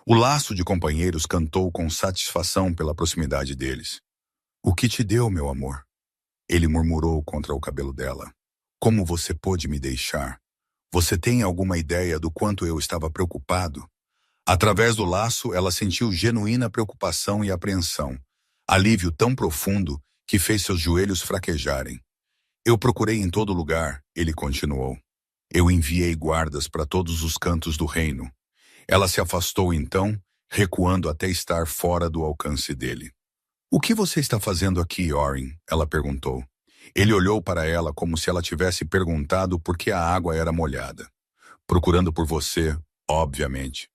O laço de companheiros cantou com satisfação pela proximidade deles. O que te deu, meu amor? Ele murmurou contra o cabelo dela. Como você pôde me deixar? Você tem alguma ideia do quanto eu estava preocupado? Através do laço, ela sentiu genuína preocupação e apreensão. Alívio tão profundo que fez seus joelhos fraquejarem. Eu procurei em todo lugar, ele continuou. Eu enviei guardas para todos os cantos do reino. Ela se afastou então, recuando até estar fora do alcance dele. O que você está fazendo aqui, Oren? Ela perguntou. Ele olhou para ela como se ela tivesse perguntado por que a água era molhada. Procurando por você, obviamente.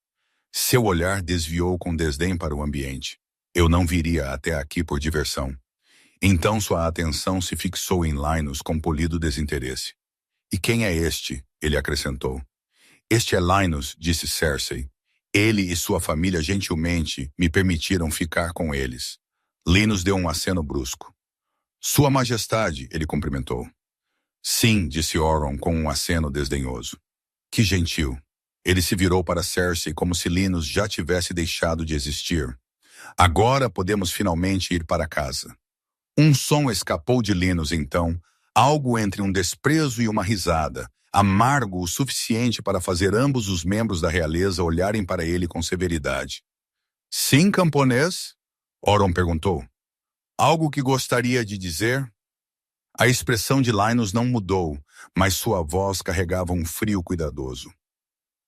Seu olhar desviou com desdém para o ambiente. Eu não viria até aqui por diversão. Então sua atenção se fixou em Linus com polido desinteresse. E quem é este? Ele acrescentou. Este é Linus, disse Cersei. Ele e sua família gentilmente me permitiram ficar com eles. Linus deu um aceno brusco. Sua Majestade, ele cumprimentou. Sim, disse Oron com um aceno desdenhoso. Que gentil. Ele se virou para Cersei como se Linus já tivesse deixado de existir. Agora podemos finalmente ir para casa. Um som escapou de Linus então, algo entre um desprezo e uma risada, amargo o suficiente para fazer ambos os membros da realeza olharem para ele com severidade. Sim, camponês? Oron perguntou. Algo que gostaria de dizer? A expressão de Linus não mudou, mas sua voz carregava um frio cuidadoso.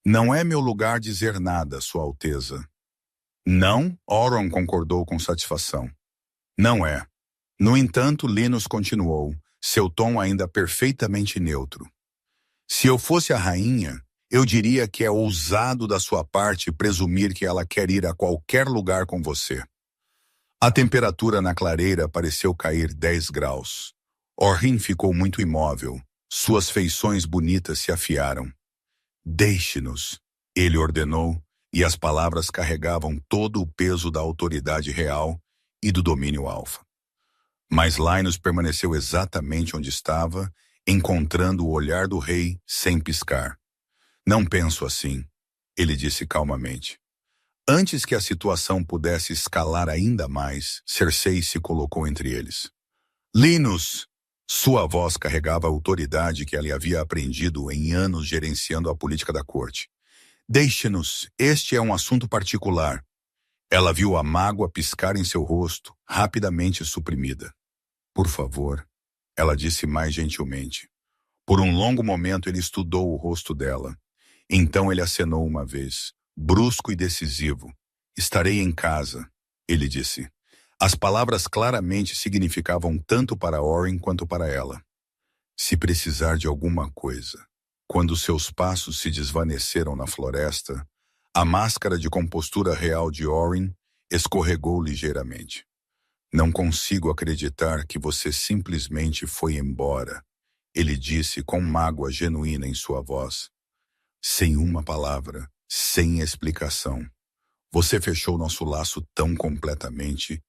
Não é meu lugar dizer nada, Sua Alteza. Não? Oron concordou com satisfação. Não é. No entanto, Linus continuou, seu tom ainda perfeitamente neutro. Se eu fosse a rainha, eu diria que é ousado da sua parte presumir que ela quer ir a qualquer lugar com você. A temperatura na clareira pareceu cair 10 graus. Orhin ficou muito imóvel. Suas feições bonitas se afiaram. Deixe-nos, ele ordenou, e as palavras carregavam todo o peso da autoridade real e do domínio alfa. Mas Linus permaneceu exatamente onde estava, encontrando o olhar do rei sem piscar. Não penso assim, ele disse calmamente. Antes que a situação pudesse escalar ainda mais, Cersei se colocou entre eles. Linus! Sua voz carregava a autoridade que ele havia aprendido em anos gerenciando a política da corte. Deixe-nos, este é um assunto particular. Ela viu a mágoa piscar em seu rosto, rapidamente suprimida. Por favor, ela disse mais gentilmente. Por um longo momento ele estudou o rosto dela. Então ele acenou uma vez, brusco e decisivo. Estarei em casa, ele disse. As palavras claramente significavam tanto para Oren quanto para ela. Se precisar de alguma coisa. Quando seus passos se desvaneceram na floresta, a máscara de compostura real de Oren escorregou ligeiramente. Não consigo acreditar que você simplesmente foi embora, ele disse com mágoa genuína em sua voz. Sem uma palavra, sem explicação. Você fechou nosso laço tão completamente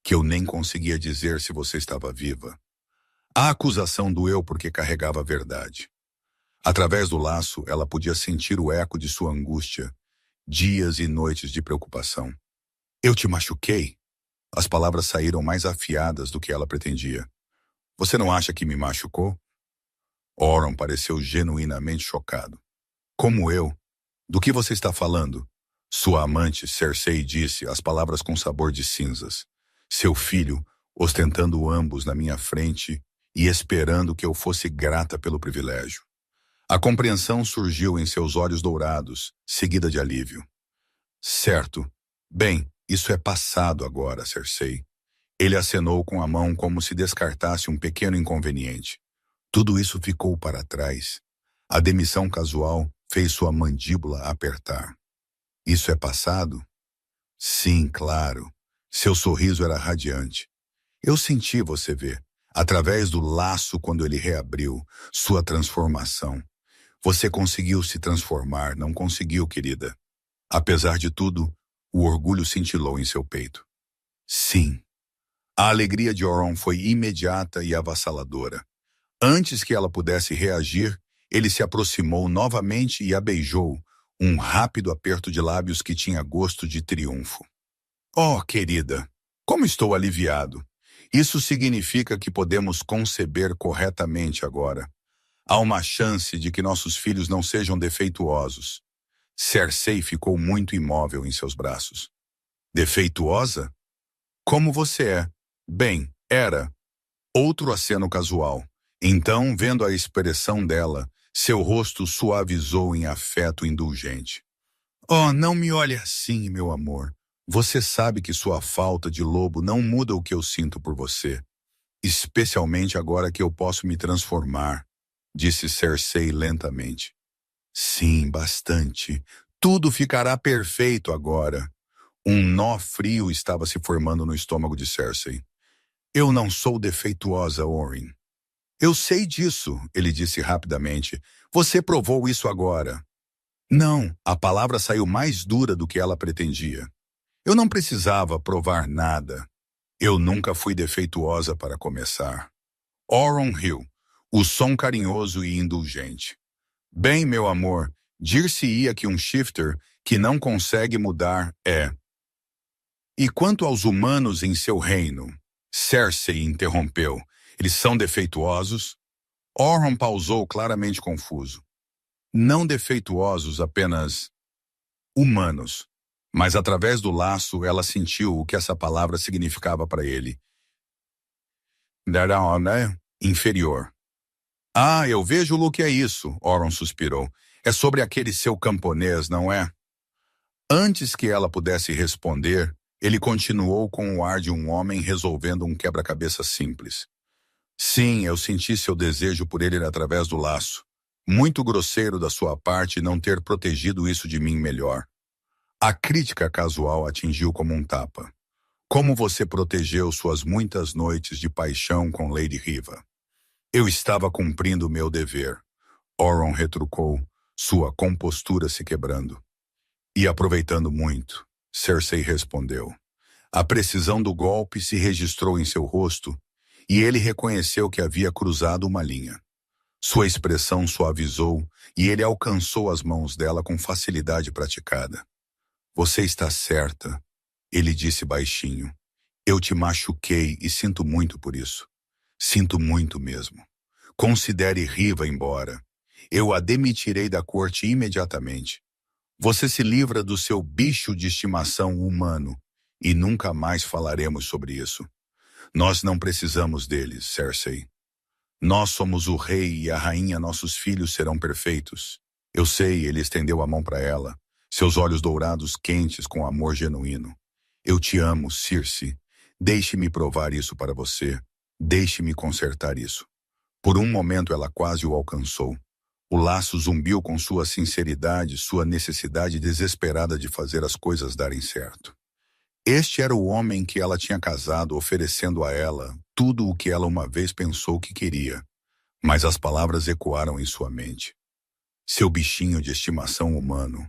que eu nem conseguia dizer se você estava viva. A acusação doeu porque carregava a verdade. Através do laço, ela podia sentir o eco de sua angústia, dias e noites de preocupação. Eu te machuquei? As palavras saíram mais afiadas do que ela pretendia. Você não acha que me machucou? Oron pareceu genuinamente chocado. Como eu? Do que você está falando? Sua amante, Cersei, disse, as palavras com sabor de cinzas. Seu filho, ostentando ambos na minha frente e esperando que eu fosse grata pelo privilégio. A compreensão surgiu em seus olhos dourados, seguida de alívio. Certo. Bem, isso é passado agora, Cersei. Ele acenou com a mão como se descartasse um pequeno inconveniente. Tudo isso ficou para trás. A demissão casual fez sua mandíbula apertar. Isso é passado? Sim, claro. Seu sorriso era radiante. Eu senti você ver, através do laço quando ele reabriu, sua transformação. Você conseguiu se transformar, não conseguiu, querida. Apesar de tudo, o orgulho cintilou em seu peito. Sim. A alegria de Oron foi imediata e avassaladora. Antes que ela pudesse reagir, ele se aproximou novamente e a beijou, um rápido aperto de lábios que tinha gosto de triunfo. Oh, querida, como estou aliviado. Isso significa que podemos conceber corretamente agora. Há uma chance de que nossos filhos não sejam defeituosos. Cersei ficou muito imóvel em seus braços. Defeituosa? Como você é? Bem, era. Outro aceno casual. Então, vendo a expressão dela, seu rosto suavizou em afeto indulgente. Oh, não me olhe assim, meu amor. Você sabe que sua falta de lobo não muda o que eu sinto por você. Especialmente agora que eu posso me transformar, disse Cersei lentamente. Sim, bastante. Tudo ficará perfeito agora. Um nó frio estava se formando no estômago de Cersei. Eu não sou defeituosa, Oren. Eu sei disso, ele disse rapidamente. Você provou isso agora. Não, a palavra saiu mais dura do que ela pretendia. Eu não precisava provar nada. Eu nunca fui defeituosa para começar. Oron riu, o som carinhoso e indulgente. Bem, meu amor, dir-se-ia que um shifter que não consegue mudar é. E quanto aos humanos em seu reino? Cersei interrompeu. Eles são defeituosos? Oron pausou claramente confuso. Não defeituosos, apenas humanos. Mas através do laço ela sentiu o que essa palavra significava para ele. Inferior. Ah, eu vejo o que é isso, Oron suspirou. É sobre aquele seu camponês, não é? Antes que ela pudesse responder, ele continuou com o ar de um homem resolvendo um quebra-cabeça simples. Sim, eu senti seu desejo por ele através do laço. Muito grosseiro da sua parte não ter protegido isso de mim melhor. A crítica casual atingiu como um tapa. Como você protegeu suas muitas noites de paixão com Lady Riva? Eu estava cumprindo o meu dever. Oron retrucou, sua compostura se quebrando. E aproveitando muito, Cersei respondeu. A precisão do golpe se registrou em seu rosto e ele reconheceu que havia cruzado uma linha. Sua expressão suavizou e ele alcançou as mãos dela com facilidade praticada. Você está certa, ele disse baixinho. Eu te machuquei e sinto muito por isso. Sinto muito mesmo. Considere Riva embora. Eu a demitirei da corte imediatamente. Você se livra do seu bicho de estimação humano e nunca mais falaremos sobre isso. Nós não precisamos deles, Cersei. Nós somos o rei e a rainha, nossos filhos serão perfeitos. Eu sei, ele estendeu a mão para ela, seus olhos dourados quentes com amor genuíno. Eu te amo, Circe. Deixe-me provar isso para você. Deixe-me consertar isso. Por um momento ela quase o alcançou. O laço zumbiu com sua sinceridade, sua necessidade desesperada de fazer as coisas darem certo. Este era o homem que ela tinha casado, oferecendo a ela tudo o que ela uma vez pensou que queria. Mas as palavras ecoaram em sua mente. Seu bichinho de estimação humano.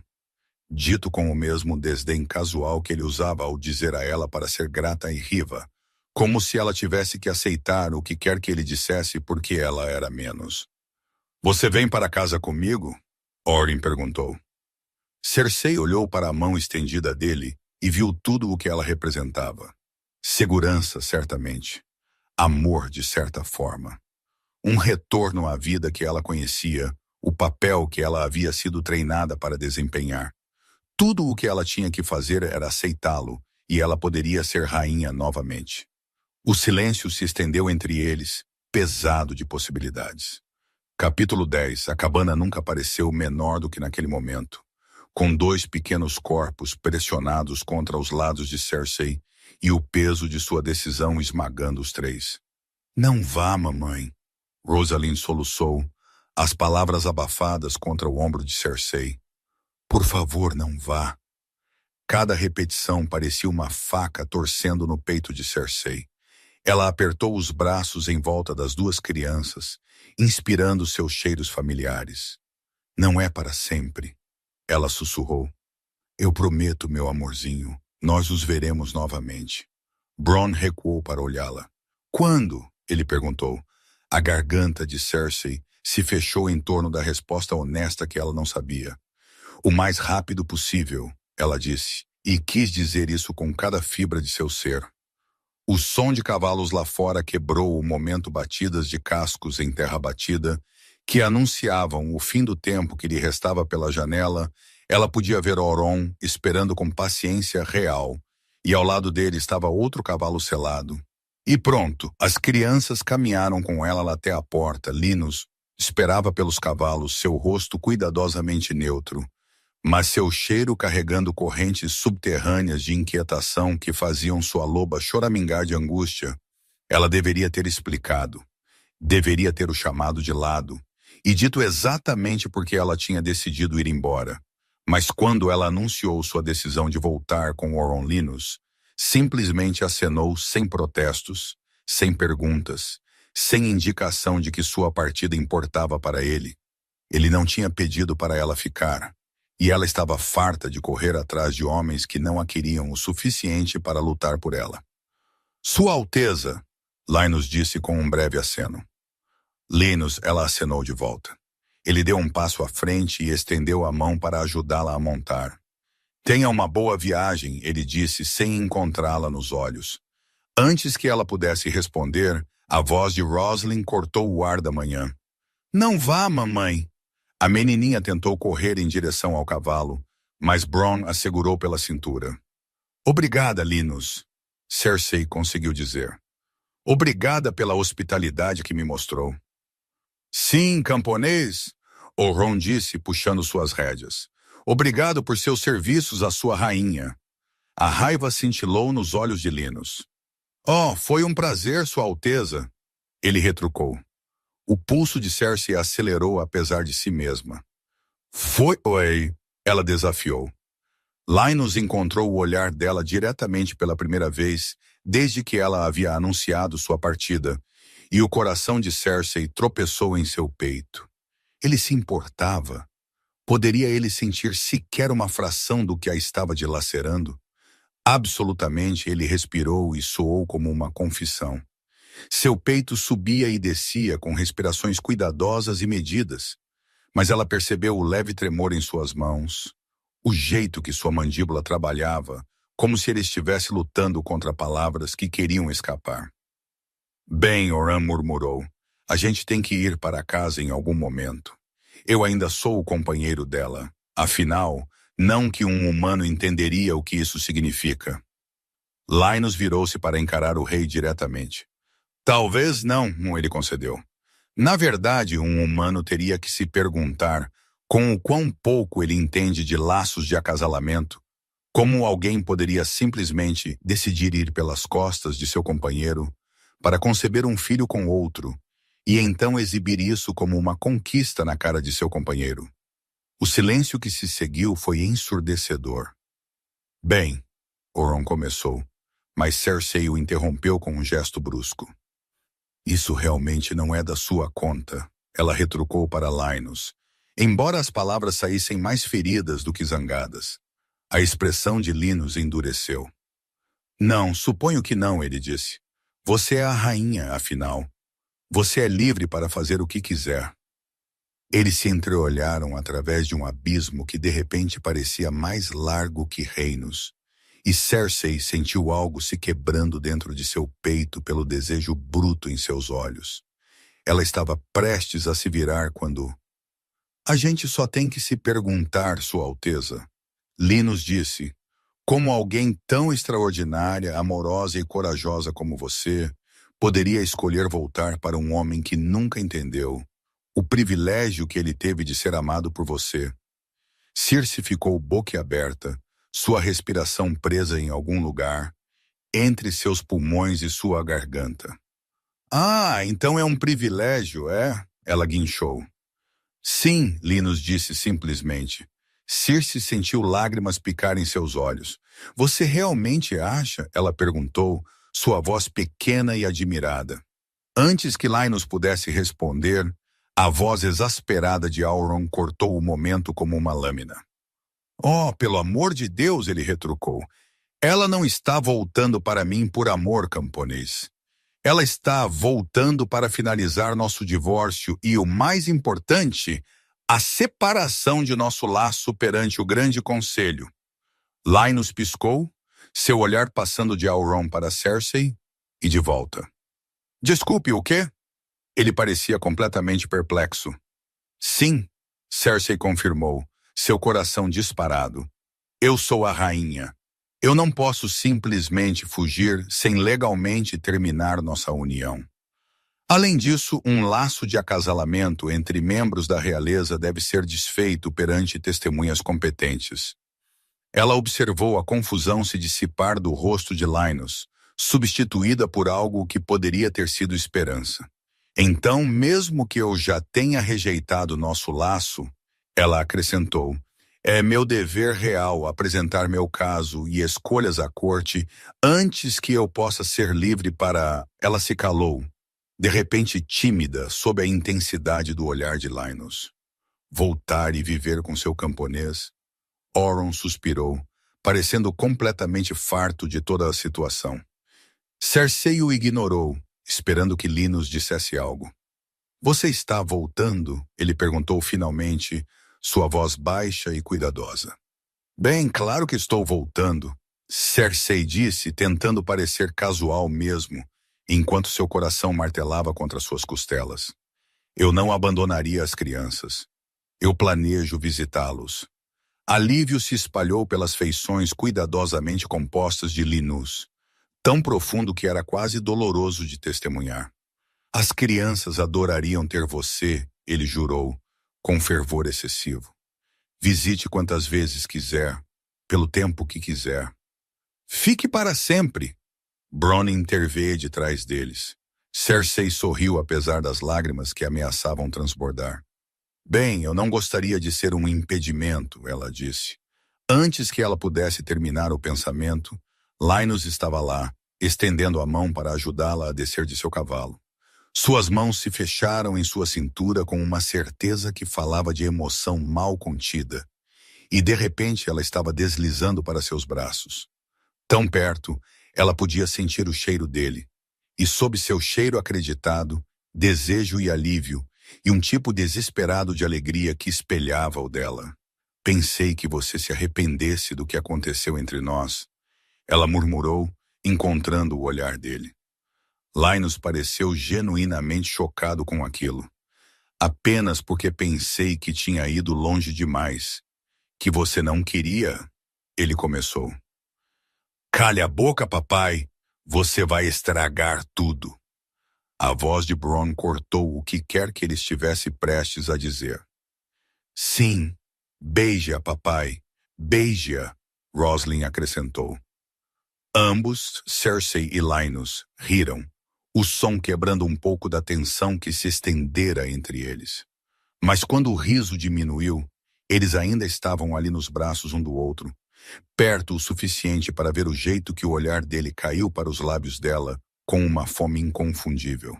Dito com o mesmo desdém casual que ele usava ao dizer a ela para ser grata e riva, como se ela tivesse que aceitar o que quer que ele dissesse porque ela era menos. Você vem para casa comigo? Orin perguntou. Cersei olhou para a mão estendida dele e viu tudo o que ela representava. Segurança, certamente. Amor, de certa forma. Um retorno à vida que ela conhecia, o papel que ela havia sido treinada para desempenhar. Tudo o que ela tinha que fazer era aceitá-lo, e ela poderia ser rainha novamente. O silêncio se estendeu entre eles, pesado de possibilidades. Capítulo 10. A cabana nunca pareceu menor do que naquele momento, com 2 pequenos corpos pressionados contra os lados de Cersei e o peso de sua decisão esmagando os 3. Não vá, mamãe. Rosalind soluçou, as palavras abafadas contra o ombro de Cersei. Por favor, não vá. Cada repetição parecia uma faca torcendo no peito de Cersei. Ela apertou os braços em volta das 2 crianças, inspirando seus cheiros familiares. Não é para sempre, ela sussurrou. Eu prometo, meu amorzinho, nós os veremos novamente. Bronn recuou para olhá-la. Quando? Ele perguntou. A garganta de Cersei se fechou em torno da resposta honesta que ela não sabia. O mais rápido possível, ela disse, e quis dizer isso com cada fibra de seu ser. O som de cavalos lá fora quebrou o momento batidas de cascos em terra batida, que anunciavam o fim do tempo que lhe restava pela janela. Ela podia ver Oron esperando com paciência real, e ao lado dele estava outro cavalo selado. E pronto, as crianças caminharam com ela até a porta. Linus esperava pelos cavalos, seu rosto cuidadosamente neutro, mas seu cheiro carregando correntes subterrâneas de inquietação que faziam sua loba choramingar de angústia. Ela deveria ter explicado, deveria ter o chamado de lado, e dito exatamente por que ela tinha decidido ir embora. Mas quando ela anunciou sua decisão de voltar com Oron Linus, simplesmente acenou sem protestos, sem perguntas, sem indicação de que sua partida importava para ele. Ele não tinha pedido para ela ficar, e ela estava farta de correr atrás de homens que não a queriam o suficiente para lutar por ela. Sua Alteza, Linus disse com um breve aceno. Linus, ela acenou de volta. Ele deu um passo à frente e estendeu a mão para ajudá-la a montar. Tenha uma boa viagem, ele disse sem encontrá-la nos olhos. Antes que ela pudesse responder, a voz de Rosalind cortou o ar da manhã. Não vá, mamãe. A menininha tentou correr em direção ao cavalo, mas Bronn a segurou pela cintura. Obrigada, Linus, Cersei conseguiu dizer. Obrigada pela hospitalidade que me mostrou. Sim, camponês, Oron disse, puxando suas rédeas. Obrigado por seus serviços à sua rainha. A raiva cintilou nos olhos de Linus. Oh, foi um prazer, Sua Alteza, ele retrucou. O pulso de Cersei acelerou apesar de si mesma. Oi, ela desafiou. Linus encontrou o olhar dela diretamente pela primeira vez desde que ela havia anunciado sua partida, e o coração de Cersei tropeçou em seu peito. Ele se importava? Poderia ele sentir sequer uma fração do que a estava dilacerando? Absolutamente, ele respirou e soou como uma confissão. Seu peito subia e descia com respirações cuidadosas e medidas, mas ela percebeu o leve tremor em suas mãos, O jeito que sua mandíbula trabalhava, como se ele estivesse lutando contra palavras que queriam escapar. Bem, Oran murmurou, a gente tem que ir para casa em algum momento. Eu ainda sou o companheiro dela. Afinal, não que um humano entenderia o que isso significa. Linus virou-se para encarar o rei diretamente. Talvez não, ele concedeu. Na verdade, um humano teria que se perguntar com o quão pouco ele entende de laços de acasalamento, como alguém poderia simplesmente decidir ir pelas costas de seu companheiro para conceber um filho com outro e então exibir isso como uma conquista na cara de seu companheiro. O silêncio que se seguiu foi ensurdecedor. Bem, Oron começou, mas Cersei o interrompeu com um gesto brusco. Isso realmente não é da sua conta, ela retrucou para Linus, embora as palavras saíssem mais feridas do que zangadas. A expressão de Linus endureceu. Não, suponho que não, ele disse. Você é a rainha, afinal. Você é livre para fazer o que quiser. Eles se entreolharam através de um abismo que de repente parecia mais largo que reinos. E Cersei sentiu algo se quebrando dentro de seu peito pelo desejo bruto em seus olhos. Ela estava prestes a se virar quando... A gente só tem que se perguntar, Sua Alteza. Linus disse, como alguém tão extraordinária, amorosa e corajosa como você poderia escolher voltar para um homem que nunca entendeu o privilégio que ele teve de ser amado por você? Circe ficou boquiaberta, sua respiração presa em algum lugar, entre seus pulmões e sua garganta. Ah, então é um privilégio, é? Ela guinchou. Sim, Linus disse simplesmente. Circe sentiu lágrimas picar em seus olhos. Você realmente acha? Ela perguntou, sua voz pequena e admirada. Antes que Linus pudesse responder, a voz exasperada de Auron cortou o momento como uma lâmina. Oh, pelo amor de Deus, ele retrucou. Ela não está voltando para mim por amor, camponês. Ela está voltando para finalizar nosso divórcio e, o mais importante, a separação de nosso laço perante o grande conselho. Linus piscou, seu olhar passando de Auron para Cersei e de volta. Desculpe, o quê? Ele parecia completamente perplexo. Sim, Cersei confirmou, seu coração disparado. Eu sou a rainha. Eu não posso simplesmente fugir sem legalmente terminar nossa união. Além disso, um laço de acasalamento entre membros da realeza deve ser desfeito perante testemunhas competentes. Ela observou a confusão se dissipar do rosto de Linus, substituída por algo que poderia ter sido esperança. Então, mesmo que eu já tenha rejeitado nosso laço, ela acrescentou, é meu dever real apresentar meu caso e escolhas à corte antes que eu possa ser livre para... Ela se calou, de repente tímida sob a intensidade do olhar de Linus. Voltar e viver com seu camponês? Oron suspirou, parecendo completamente farto de toda a situação. Cersei o ignorou, esperando que Linus dissesse algo. Você está voltando? Ele perguntou finalmente, sua voz baixa e cuidadosa. Bem, claro que estou voltando, Cersei disse, tentando parecer casual mesmo, enquanto seu coração martelava contra suas costelas. Eu não abandonaria as crianças. Eu planejo visitá-los. Alívio se espalhou pelas feições cuidadosamente compostas de Linus, tão profundo que era quase doloroso de testemunhar. As crianças adorariam ter você, ele jurou, com fervor excessivo. Visite quantas vezes quiser, pelo tempo que quiser. Fique para sempre. Bronn interveio de trás deles. Cersei sorriu apesar das lágrimas que ameaçavam transbordar. Bem, eu não gostaria de ser um impedimento, ela disse. Antes que ela pudesse terminar o pensamento, Linus estava lá, estendendo a mão para ajudá-la a descer de seu cavalo. Suas mãos se fecharam em sua cintura com uma certeza que falava de emoção mal contida. E de repente ela estava deslizando para seus braços. Tão perto, ela podia sentir o cheiro dele. E sob seu cheiro acreditado, desejo e alívio, e um tipo desesperado de alegria que espelhava o dela. Pensei que você se arrependesse do que aconteceu entre nós. Ela murmurou, encontrando o olhar dele. Linus pareceu genuinamente chocado com aquilo. Apenas porque pensei que tinha ido longe demais. Que você não queria, ele começou. Calha a boca, papai. Você vai estragar tudo. A voz de Bron cortou o que quer que ele estivesse prestes a dizer. Sim, beije-a, papai. Beije-a, Roslin acrescentou. Ambos, Cersei e Linus, riram, o som quebrando um pouco da tensão que se estendera entre eles. Mas quando o riso diminuiu, eles ainda estavam ali nos braços um do outro, perto o suficiente para ver o jeito que o olhar dele caiu para os lábios dela com uma fome inconfundível.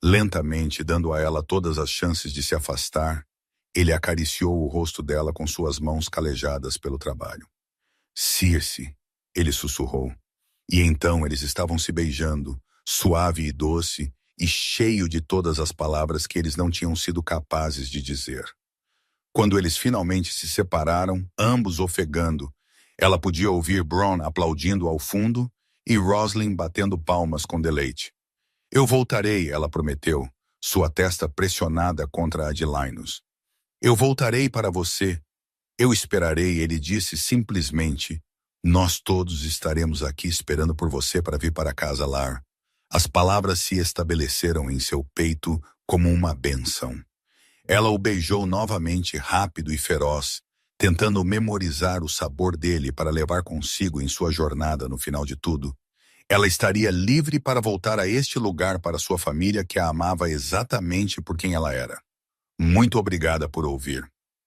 Lentamente, dando a ela todas as chances de se afastar, ele acariciou o rosto dela com suas mãos calejadas pelo trabalho. Circe, ele sussurrou. E então eles estavam se beijando, suave e doce, e cheio de todas as palavras que eles não tinham sido capazes de dizer. Quando eles finalmente se separaram, ambos ofegando, ela podia ouvir Bronn aplaudindo ao fundo e Roslin batendo palmas com deleite. Eu voltarei, ela prometeu, sua testa pressionada contra a de Linus. Eu voltarei para você. Eu esperarei, ele disse simplesmente. Nós todos estaremos aqui esperando por você para vir para casa, Lar. As palavras se estabeleceram em seu peito como uma bênção. Ela o beijou novamente, rápido e feroz, tentando memorizar o sabor dele para levar consigo em sua jornada no final de tudo. Ela estaria livre para voltar a este lugar para sua família que a amava exatamente por quem ela era. Muito obrigada por ouvir.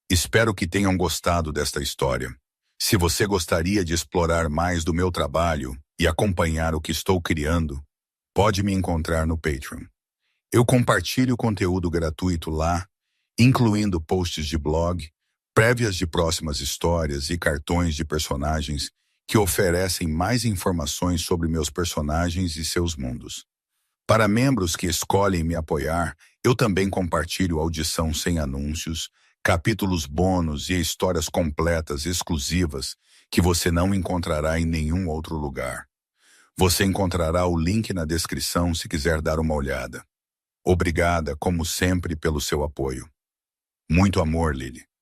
Espero que tenham gostado desta história. Se você gostaria de explorar mais do meu trabalho e acompanhar o que estou criando, pode me encontrar no Patreon. Eu compartilho conteúdo gratuito lá, incluindo posts de blog, prévias de próximas histórias e cartões de personagens que oferecem mais informações sobre meus personagens e seus mundos. Para membros que escolhem me apoiar, eu também compartilho audição sem anúncios, capítulos bônus e histórias completas exclusivas que você não encontrará em nenhum outro lugar. Você encontrará o link na descrição se quiser dar uma olhada. Obrigada, como sempre, pelo seu apoio. Muito amor, Lily.